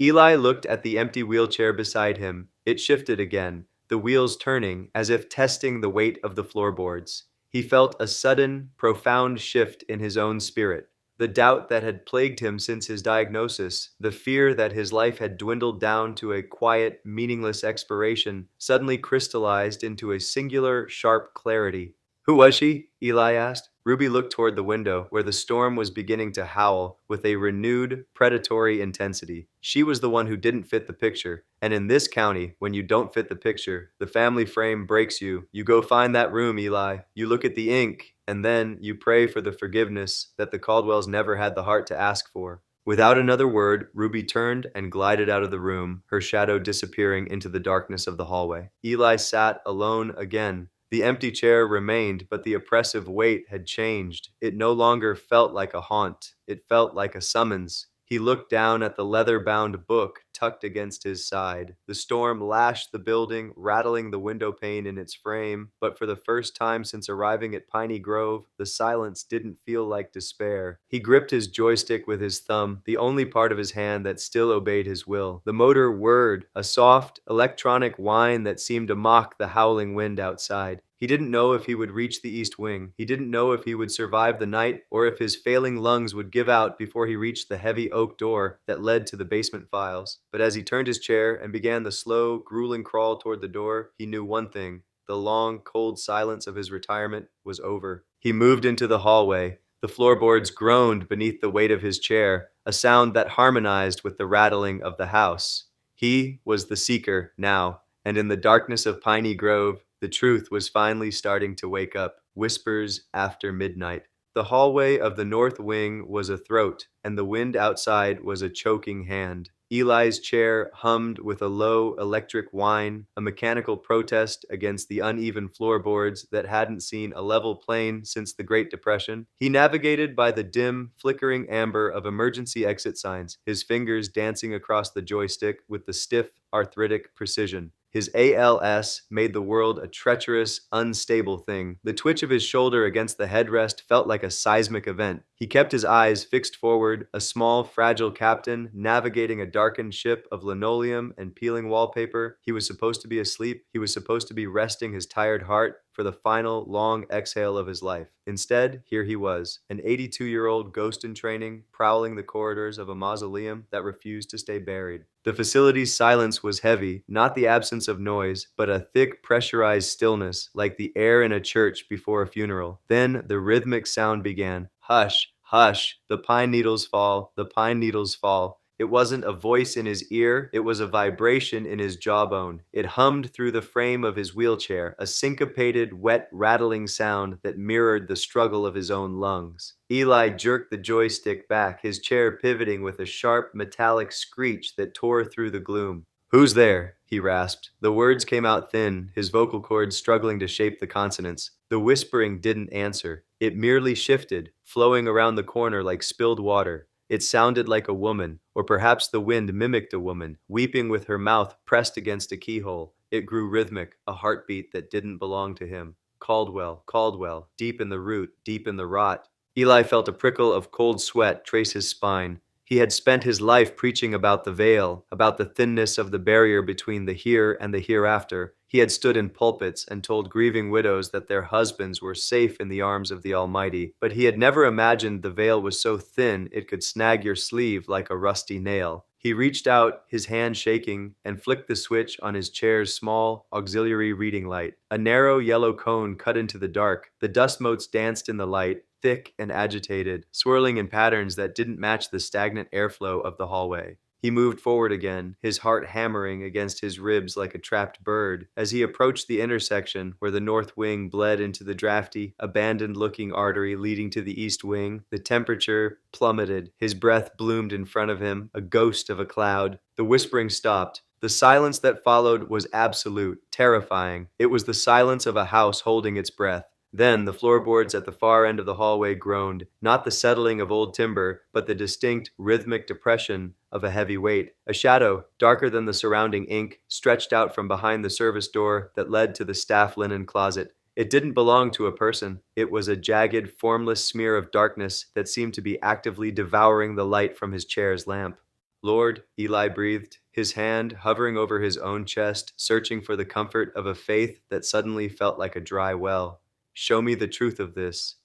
Eli looked at the empty wheelchair beside him. It shifted again, the wheels turning as if testing the weight of the floorboards. He felt a sudden, profound shift in his own spirit. The doubt that had plagued him since his diagnosis, the fear that his life had dwindled down to a quiet, meaningless expiration, suddenly crystallized into a singular, sharp clarity. "Who was she?" Eli asked. Ruby looked toward the window, where the storm was beginning to howl with a renewed, predatory intensity. She was the one who didn't fit the picture, and in this county, when you don't fit the picture, the family frame breaks you. You go find that room, Eli. You look at the ink, and then you pray for the forgiveness that the Caldwells never had the heart to ask for. Without another word, Ruby turned and glided out of the room, her shadow disappearing into the darkness of the hallway. Eli sat alone again. The empty chair remained, but the oppressive weight had changed. It no longer felt like a haunt. It felt like a summons. He looked down at the leather-bound book tucked against his side. The storm lashed the building, rattling the window pane in its frame, but for the first time since arriving at Piney-Grove, the silence didn't feel like despair. He gripped his joystick with his thumb, the only part of his hand that still obeyed his will. The motor whirred, a soft, electronic whine that seemed to mock the howling wind outside. He didn't know if he would reach the east wing. He didn't know if he would survive the night or if his failing lungs would give out before he reached the heavy oak door that led to the basement files. But as he turned his chair and began the slow, grueling crawl toward the door, he knew one thing. The long, cold silence of his retirement was over. He moved into the hallway. The floorboards groaned beneath the weight of his chair, a sound that harmonized with the rattling of the house. He was the seeker now, and in the darkness of Piney Grove, the truth was finally starting to wake up. Whispers after midnight. The hallway of the north wing was a throat, and the wind outside was a choking hand. Eli's chair hummed with a low electric whine, a mechanical protest against the uneven floorboards that hadn't seen a level plane since the Great Depression. He navigated by the dim, flickering amber of emergency exit signs, his fingers dancing across the joystick with the stiff, arthritic precision. His ALS made the world a treacherous, unstable thing. The twitch of his shoulder against the headrest felt like a seismic event. He kept his eyes fixed forward, a small, fragile captain navigating a darkened ship of linoleum and peeling wallpaper. He was supposed to be asleep. He was supposed to be resting his tired heart for the final, long exhale of his life. Instead, here he was, an 82-year-old ghost in training, prowling the corridors of a mausoleum that refused to stay buried. The facility's silence was heavy, not the absence of noise, but a thick, pressurized stillness, like the air in a church before a funeral. Then the rhythmic sound began. Hush, hush, the pine needles fall, the pine needles fall. It wasn't a voice in his ear, it was a vibration in his jawbone. It hummed through the frame of his wheelchair, a syncopated, wet, rattling sound that mirrored the struggle of his own lungs. Eli jerked the joystick back, his chair pivoting with a sharp, metallic screech that tore through the gloom. "Who's there?" he rasped. The words came out thin, his vocal cords struggling to shape the consonants. The whispering didn't answer. It merely shifted, flowing around the corner like spilled water. It sounded like a woman, or perhaps the wind mimicked a woman, weeping with her mouth pressed against a keyhole. It grew rhythmic, a heartbeat that didn't belong to him. Caldwell, Caldwell, deep in the root, deep in the rot. Eli felt a prickle of cold sweat trace his spine. He had spent his life preaching about the veil, about the thinness of the barrier between the here and the hereafter. He had stood in pulpits and told grieving widows that their husbands were safe in the arms of the Almighty, but he had never imagined the veil was so thin it could snag your sleeve like a rusty nail. He reached out, his hand shaking, and flicked the switch on his chair's small, auxiliary reading light. A narrow yellow cone cut into the dark. The dust motes danced in the light, thick and agitated, swirling in patterns that didn't match the stagnant airflow of the hallway. He moved forward again, his heart hammering against his ribs like a trapped bird. As he approached the intersection where the north wing bled into the drafty, abandoned-looking artery leading to the east wing, the temperature plummeted. His breath bloomed in front of him, a ghost of a cloud. The whispering stopped. The silence that followed was absolute, terrifying. It was the silence of a house holding its breath. Then the floorboards at the far end of the hallway groaned, not the settling of old timber, but the distinct, rhythmic depression of a heavy weight. A shadow, darker than the surrounding ink, stretched out from behind the service door that led to the staff linen closet. It didn't belong to a person. It was a jagged, formless smear of darkness that seemed to be actively devouring the light from his chair's lamp. Lord, Eli breathed, his hand hovering over his own chest, searching for the comfort of a faith that suddenly felt like a dry well. Show me the truth of this.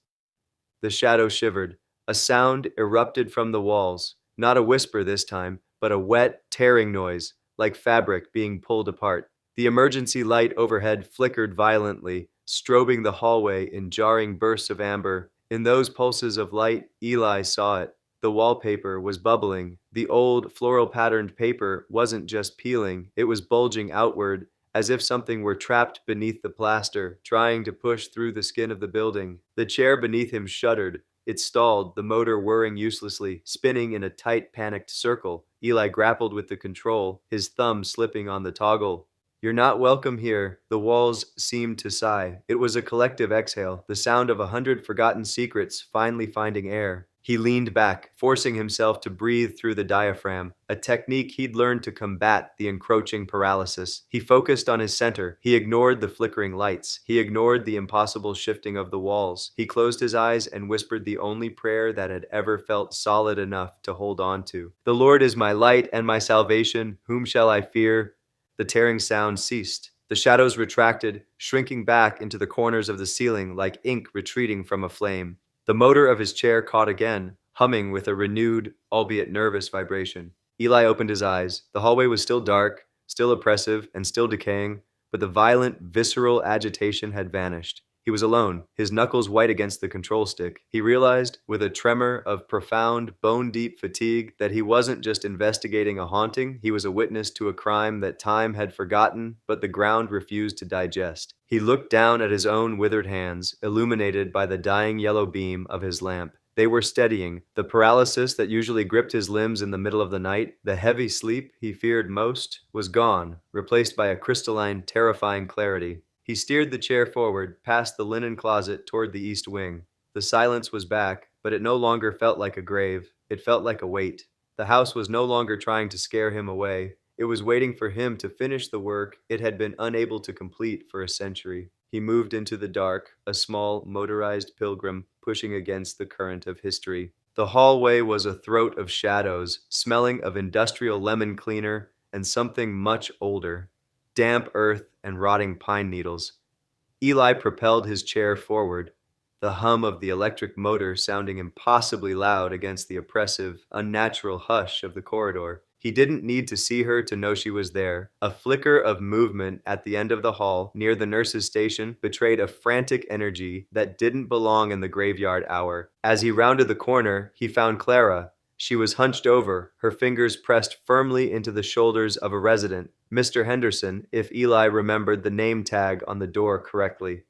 The shadow shivered. A sound erupted from the walls. Not a whisper this time, but a wet, tearing noise, like fabric being pulled apart. The emergency light overhead flickered violently, strobing the hallway in jarring bursts of amber. In those pulses of light, Eli saw it. The wallpaper was bubbling. The old, floral-patterned paper wasn't just peeling, it was bulging outward, as if something were trapped beneath the plaster, trying to push through the skin of the building. The chair beneath him shuddered. It stalled, the motor whirring uselessly, spinning in a tight, panicked circle. Eli grappled with the control, his thumb slipping on the toggle. You're not welcome here. The walls seemed to sigh. It was a collective exhale, the sound of 100 forgotten secrets finally finding air. He leaned back, forcing himself to breathe through the diaphragm, a technique he'd learned to combat the encroaching paralysis. He focused on his center. He ignored the flickering lights. He ignored the impossible shifting of the walls. He closed his eyes and whispered the only prayer that had ever felt solid enough to hold on to. The Lord is my light and my salvation. Whom shall I fear? The tearing sound ceased. The shadows retracted, shrinking back into the corners of the ceiling like ink retreating from a flame. The motor of his chair caught again, humming with a renewed, albeit nervous vibration. Eli opened his eyes. The hallway was still dark, still oppressive, and still decaying, but the violent, visceral agitation had vanished. He was alone, his knuckles white against the control stick. He realized, with a tremor of profound, bone-deep fatigue, that he wasn't just investigating a haunting, he was a witness to a crime that time had forgotten, but the ground refused to digest. He looked down at his own withered hands, illuminated by the dying yellow beam of his lamp. They were steadying. The paralysis that usually gripped his limbs in the middle of the night, the heavy sleep he feared most, was gone, replaced by a crystalline, terrifying clarity. He steered the chair forward, past the linen closet, toward the east wing. The silence was back, but it no longer felt like a grave. It felt like a weight. The house was no longer trying to scare him away. It was waiting for him to finish the work it had been unable to complete for a century. He moved into the dark, a small, motorized pilgrim pushing against the current of history. The hallway was a throat of shadows, smelling of industrial lemon cleaner and something much older. Damp earth and rotting pine needles. Eli propelled his chair forward, the hum of the electric motor sounding impossibly loud against the oppressive, unnatural hush of the corridor. He didn't need to see her to know she was there. A flicker of movement at the end of the hall, near the nurse's station, betrayed a frantic energy that didn't belong in the graveyard hour. As he rounded the corner, he found Clara. She was hunched over, her fingers pressed firmly into the shoulders of a resident, Mr. Henderson, if Eli remembered the name tag on the door correctly.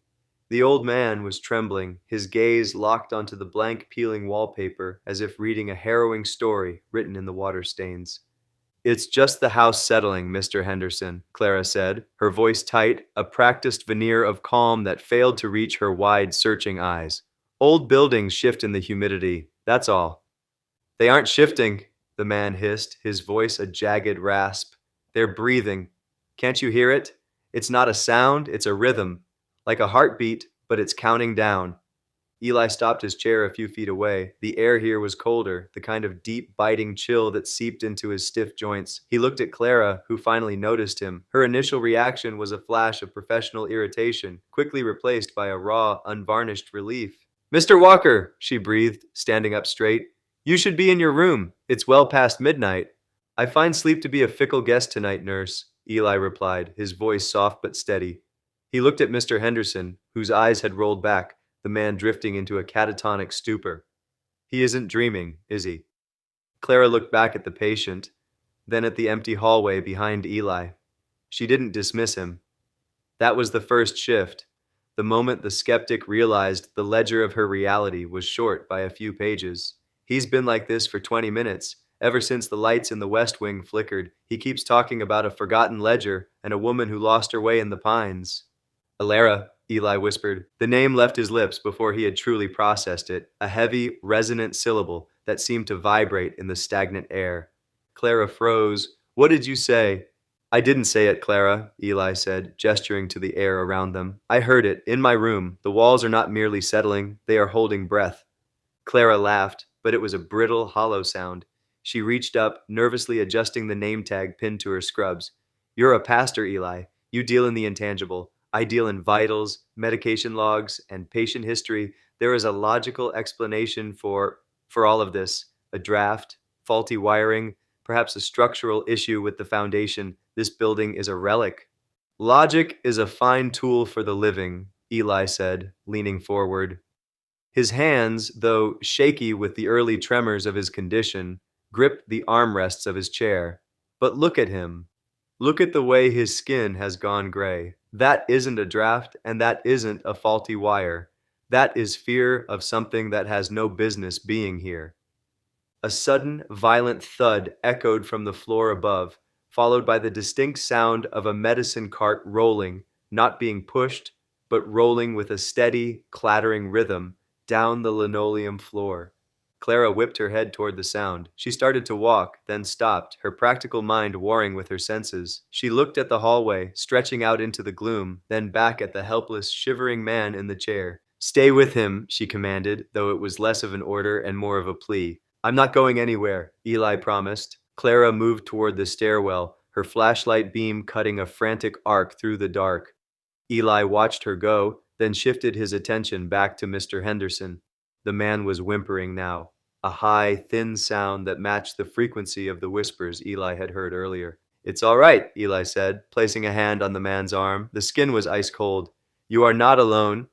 The old man was trembling, his gaze locked onto the blank peeling wallpaper as if reading a harrowing story written in the water stains. It's just the house settling, Mr. Henderson, Clara said, her voice tight, a practiced veneer of calm that failed to reach her wide, searching eyes. Old buildings shift in the humidity, that's all. They aren't shifting, the man hissed, his voice a jagged rasp. They're breathing. Can't you hear it? It's not a sound, it's a rhythm. Like a heartbeat, but it's counting down. Eli stopped his chair a few feet away. The air here was colder, the kind of deep, biting chill that seeped into his stiff joints. He looked at Clara, who finally noticed him. Her initial reaction was a flash of professional irritation, quickly replaced by a raw, unvarnished relief. "Mr. Walker," she breathed, standing up straight, "you should be in your room. It's well past midnight." "I find sleep to be a fickle guest tonight, nurse," Eli replied, his voice soft but steady. He looked at Mr. Henderson, whose eyes had rolled back, the man drifting into a catatonic stupor. "He isn't dreaming, is he?" Clara looked back at the patient, then at the empty hallway behind Eli. She didn't dismiss him. That was the first shift, the moment the skeptic realized the ledger of her reality was short by a few pages. "He's been like this for 20 minutes. Ever since the lights in the West Wing flickered, he keeps talking about a forgotten ledger and a woman who lost her way in the pines." "Alara," Eli whispered. The name left his lips before he had truly processed it, a heavy, resonant syllable that seemed to vibrate in the stagnant air. Clara froze. "What did you say?" "I didn't say it, Clara," Eli said, gesturing to the air around them. "I heard it, in my room. The walls are not merely settling, they are holding breath." Clara laughed, but it was a brittle, hollow sound. She reached up, nervously adjusting the name tag pinned to her scrubs. "You're a pastor, Eli. You deal in the intangible. I deal in vitals, medication logs, and patient history. There is a logical explanation for all of this. A draft, faulty wiring, perhaps a structural issue with the foundation. This building is a relic." "Logic is a fine tool for the living," Eli said, leaning forward. His hands, though shaky with the early tremors of his condition, gripped the armrests of his chair. "But look at him. Look at the way his skin has gone gray. That isn't a draft, and that isn't a faulty wire. That is fear of something that has no business being here." A sudden, violent thud echoed from the floor above, followed by the distinct sound of a medicine cart rolling, not being pushed, but rolling with a steady, clattering rhythm down the linoleum floor. Clara whipped her head toward the sound. She started to walk, then stopped, her practical mind warring with her senses. She looked at the hallway, stretching out into the gloom, then back at the helpless, shivering man in the chair. "Stay with him," she commanded, though it was less of an order and more of a plea. "I'm not going anywhere," Eli promised. Clara moved toward the stairwell, her flashlight beam cutting a frantic arc through the dark. Eli watched her go, then shifted his attention back to Mr. Henderson. The man was whimpering now, a high, thin sound that matched the frequency of the whispers Eli had heard earlier. "It's all right," Eli said, placing a hand on the man's arm. The skin was ice cold. "You are not alone."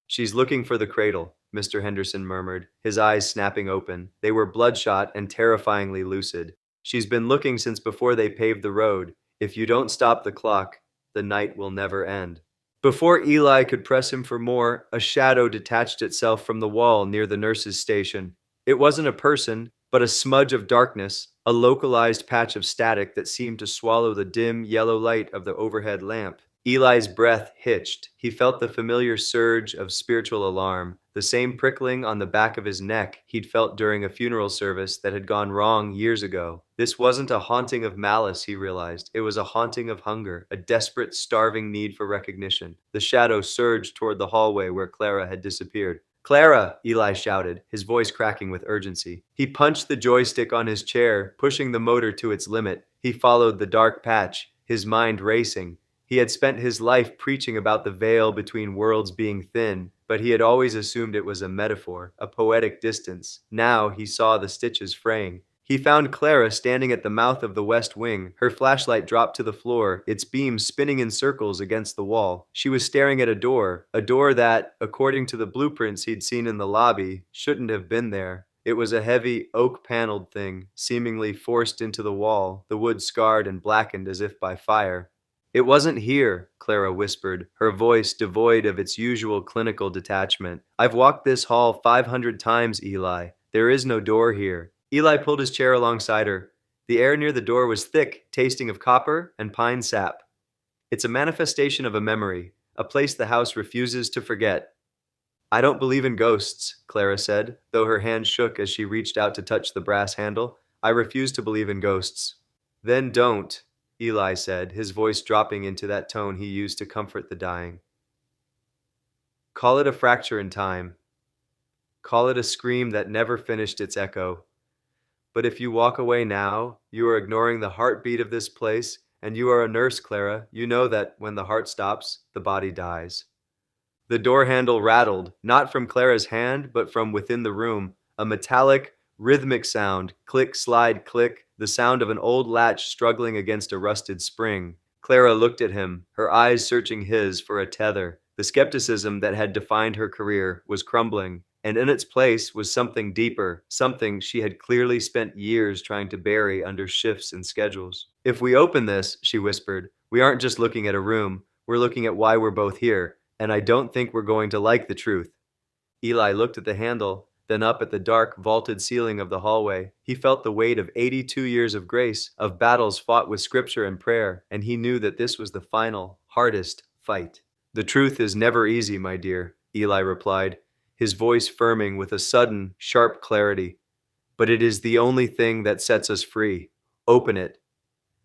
"She's looking for the cradle," Mr. Henderson murmured, his eyes snapping open. They were bloodshot and terrifyingly lucid. "She's been looking since before they paved the road. If you don't stop the clock, the night will never end." Before Eli could press him for more, a shadow detached itself from the wall near the nurse's station. It wasn't a person, but a smudge of darkness, a localized patch of static that seemed to swallow the dim, yellow light of the overhead lamp. Eli's breath hitched. He felt the familiar surge of spiritual alarm, the same prickling on the back of his neck he'd felt during a funeral service that had gone wrong years ago. This wasn't a haunting of malice, he realized. It was a haunting of hunger, a desperate, starving need for recognition. The shadow surged toward the hallway where Clara had disappeared. "Clara!" Eli shouted, his voice cracking with urgency. He punched the joystick on his chair, pushing the motor to its limit. He followed the dark patch, his mind racing. He had spent his life preaching about the veil between worlds being thin, but he had always assumed it was a metaphor, a poetic distance. Now he saw the stitches fraying. He found Clara standing at the mouth of the west wing, her flashlight dropped to the floor, its beam spinning in circles against the wall. She was staring at a door that, according to the blueprints he'd seen in the lobby, shouldn't have been there. It was a heavy, oak-paneled thing, seemingly forced into the wall, the wood scarred and blackened as if by fire. "It wasn't here," Clara whispered, her voice devoid of its usual clinical detachment. "I've walked this hall 500 times, Eli. There is no door here." Eli pulled his chair alongside her. The air near the door was thick, tasting of copper and pine sap. "It's a manifestation of a memory, a place the house refuses to forget." "I don't believe in ghosts," Clara said, though her hand shook as she reached out to touch the brass handle. "I refuse to believe in ghosts." "Then don't," Eli said, his voice dropping into that tone he used to comfort the dying. "Call it a fracture in time. Call it a scream that never finished its echo. But if you walk away now, you are ignoring the heartbeat of this place, and you are a nurse, Clara. You know that when the heart stops, the body dies. The door handle rattled, not from Clara's hand, but from within the room. A metallic, rhythmic sound, click, slide, click, the sound of an old latch struggling against a rusted spring. Clara looked at him, her eyes searching his for a tether. The skepticism that had defined her career was crumbling, and in its place was something deeper, something she had clearly spent years trying to bury under shifts and schedules. If we open this, she whispered, we aren't just looking at a room, we're looking at why we're both here, and I don't think we're going to like the truth. Eli looked at the handle, then up at the dark, vaulted ceiling of the hallway. He felt the weight of 82 years of grace, of battles fought with scripture and prayer, and he knew that this was the final, hardest fight. The truth is never easy, my dear, Eli replied, his voice firming with a sudden, sharp clarity. But it is the only thing that sets us free. Open it.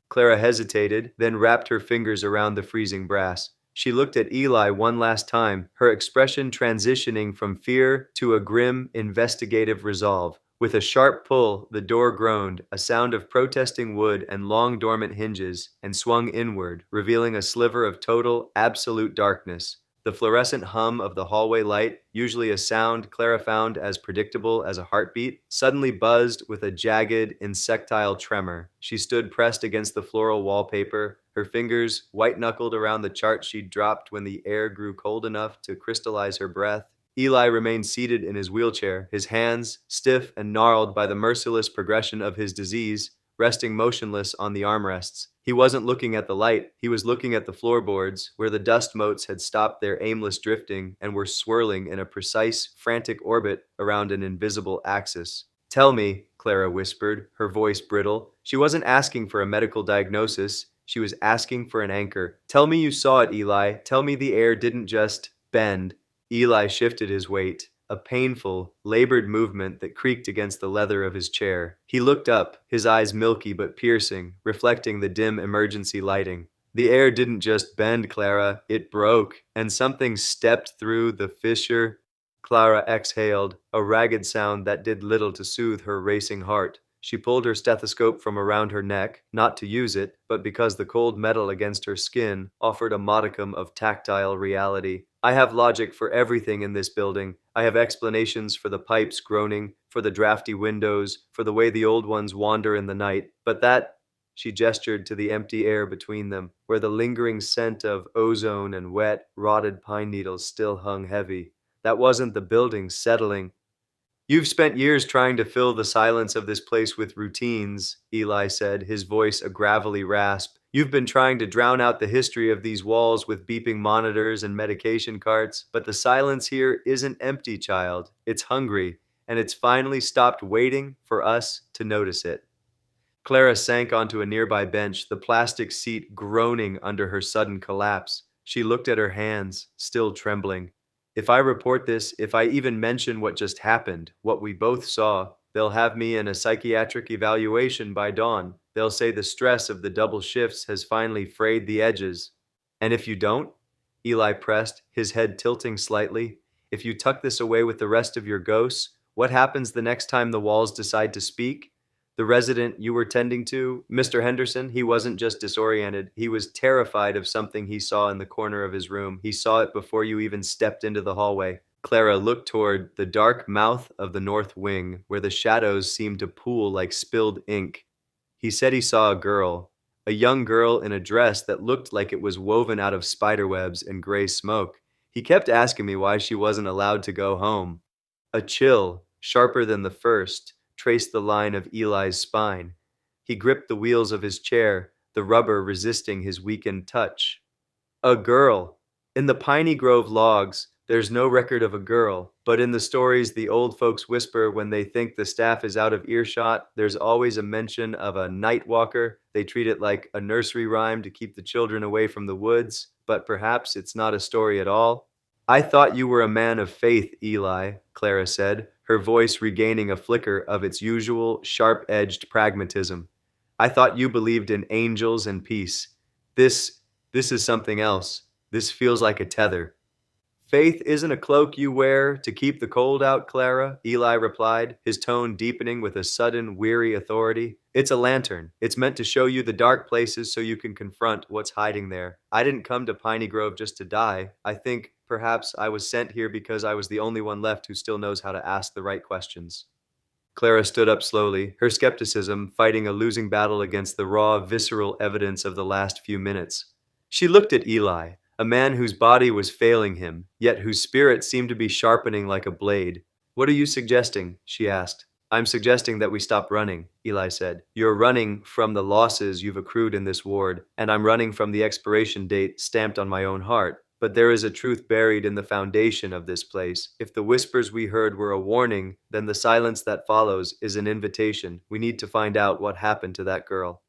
Clara hesitated, then wrapped her fingers around the freezing brass. She looked at Eli one last time, her expression transitioning from fear to a grim, investigative resolve. With a sharp pull, the door groaned, a sound of protesting wood and long dormant hinges, and swung inward, revealing a sliver of total, absolute darkness. The fluorescent hum of the hallway light, usually a sound Clara found as predictable as a heartbeat, suddenly buzzed with a jagged, insectile tremor. She stood pressed against the floral wallpaper, her fingers white-knuckled around the chart she'd dropped when the air grew cold enough to crystallize her breath. Eli remained seated in his wheelchair, his hands, stiff and gnarled by the merciless progression of his disease, resting motionless on the armrests. He wasn't looking at the light, he was looking at the floorboards, where the dust motes had stopped their aimless drifting and were swirling in a precise, frantic orbit around an invisible axis. Tell me, Clara whispered, her voice brittle. She wasn't asking for a medical diagnosis, she was asking for an anchor. Tell me you saw it, Eli. Tell me the air didn't just bend. Eli shifted his weight, a painful, labored movement that creaked against the leather of his chair. He looked up, his eyes milky but piercing, reflecting the dim emergency lighting. The air didn't just bend, Clara, it broke, and something stepped through the fissure. Clara exhaled, a ragged sound that did little to soothe her racing heart. She pulled her stethoscope from around her neck, not to use it, but because the cold metal against her skin offered a modicum of tactile reality. I have logic for everything in this building. I have explanations for the pipes groaning, for the drafty windows, for the way the old ones wander in the night. But that, she gestured to the empty air between them, where the lingering scent of ozone and wet, rotted pine needles still hung heavy. That wasn't the building settling. You've spent years trying to fill the silence of this place with routines, Eli said, his voice a gravelly rasp. You've been trying to drown out the history of these walls with beeping monitors and medication carts, but the silence here isn't empty, child. It's hungry, and it's finally stopped waiting for us to notice it. Clara sank onto a nearby bench, the plastic seat groaning under her sudden collapse. She looked at her hands, still trembling. If I report this, if I even mention what just happened, what we both saw, they'll have me in a psychiatric evaluation by dawn. They'll say the stress of the double shifts has finally frayed the edges. And if you don't, Eli pressed, his head tilting slightly, if you tuck this away with the rest of your ghosts, what happens the next time the walls decide to speak? The resident you were tending to, Mr. Henderson, he wasn't just disoriented. He was terrified of something he saw in the corner of his room. He saw it before you even stepped into the hallway. Clara looked toward the dark mouth of the north wing, where the shadows seemed to pool like spilled ink. He said he saw a young girl in a dress that looked like it was woven out of spiderwebs and gray smoke. He kept asking me why she wasn't allowed to go home. A chill, sharper than the first, traced the line of Eli's spine. He gripped the wheels of his chair, the rubber resisting his weakened touch. A girl. In the Piney-Grove logs, there's no record of a girl, but in the stories the old folks whisper when they think the staff is out of earshot, there's always a mention of a night walker. They treat it like a nursery rhyme to keep the children away from the woods, but perhaps it's not a story at all. I thought you were a man of faith, Eli, Clara said, her voice regaining a flicker of its usual sharp-edged pragmatism. I thought you believed in angels and peace. This is something else. This feels like a tether. Faith isn't a cloak you wear to keep the cold out, Clara, Eli replied, his tone deepening with a sudden, weary authority. It's a lantern. It's meant to show you the dark places so you can confront what's hiding there. I didn't come to Piney Grove just to die. I think perhaps I was sent here because I was the only one left who still knows how to ask the right questions. Clara stood up slowly, her skepticism fighting a losing battle against the raw, visceral evidence of the last few minutes. She looked at Eli, a man whose body was failing him, yet whose spirit seemed to be sharpening like a blade. What are you suggesting? She asked. I'm suggesting that we stop running, Eli said. You're running from the losses you've accrued in this ward, and I'm running from the expiration date stamped on my own heart. But there is a truth buried in the foundation of this place. If the whispers we heard were a warning, then the silence that follows is an invitation. We need to find out what happened to that girl.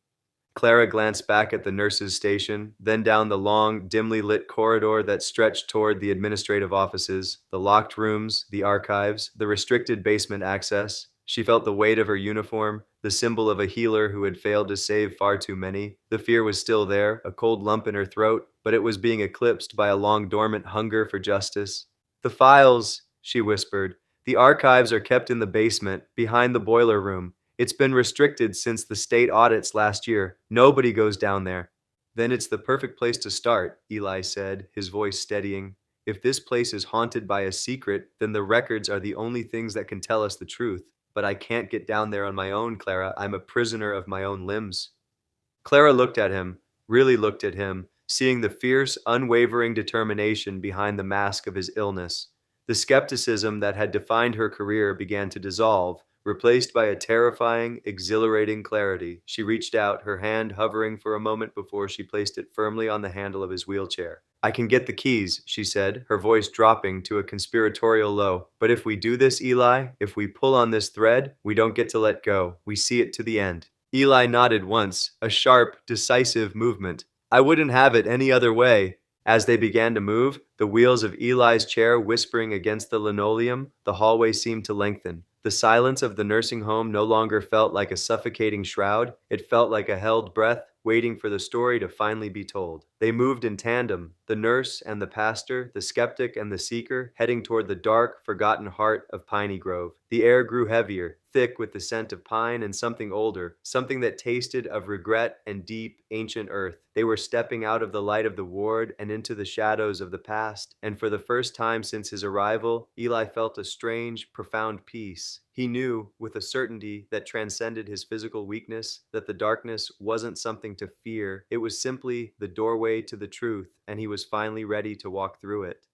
Clara glanced back at the nurse's station, then down the long, dimly lit corridor that stretched toward the administrative offices, the locked rooms, the archives, the restricted basement access. She felt the weight of her uniform, the symbol of a healer who had failed to save far too many. The fear was still there, a cold lump in her throat, but it was being eclipsed by a long dormant hunger for justice. The files, she whispered. The archives are kept in the basement, behind the boiler room. It's been restricted since the state audits last year. Nobody goes down there. Then it's the perfect place to start, Eli said, his voice steadying. If this place is haunted by a secret, then the records are the only things that can tell us the truth. But I can't get down there on my own, Clara. I'm a prisoner of my own limbs. Clara looked at him, really looked at him, seeing the fierce, unwavering determination behind the mask of his illness. The skepticism that had defined her career began to dissolve, replaced by a terrifying, exhilarating clarity. She reached out, her hand hovering for a moment before she placed it firmly on the handle of his wheelchair. I can get the keys, she said, her voice dropping to a conspiratorial low. But if we do this, Eli, if we pull on this thread, we don't get to let go. We see it to the end. Eli nodded once, a sharp, decisive movement. I wouldn't have it any other way. As they began to move, the wheels of Eli's chair whispering against the linoleum, the hallway seemed to lengthen. The silence of the nursing home no longer felt like a suffocating shroud. It felt like a held breath, waiting for the story to finally be told. They moved in tandem, the nurse and the pastor, the skeptic and the seeker, heading toward the dark, forgotten heart of Piney Grove. The air grew heavier, thick with the scent of pine and something older, something that tasted of regret and deep, ancient earth. They were stepping out of the light of the ward and into the shadows of the past, and for the first time since his arrival, Eli felt a strange, profound peace. He knew, with a certainty that transcended his physical weakness, that the darkness wasn't something to fear. It was simply the doorway to the truth, and he was finally ready to walk through it.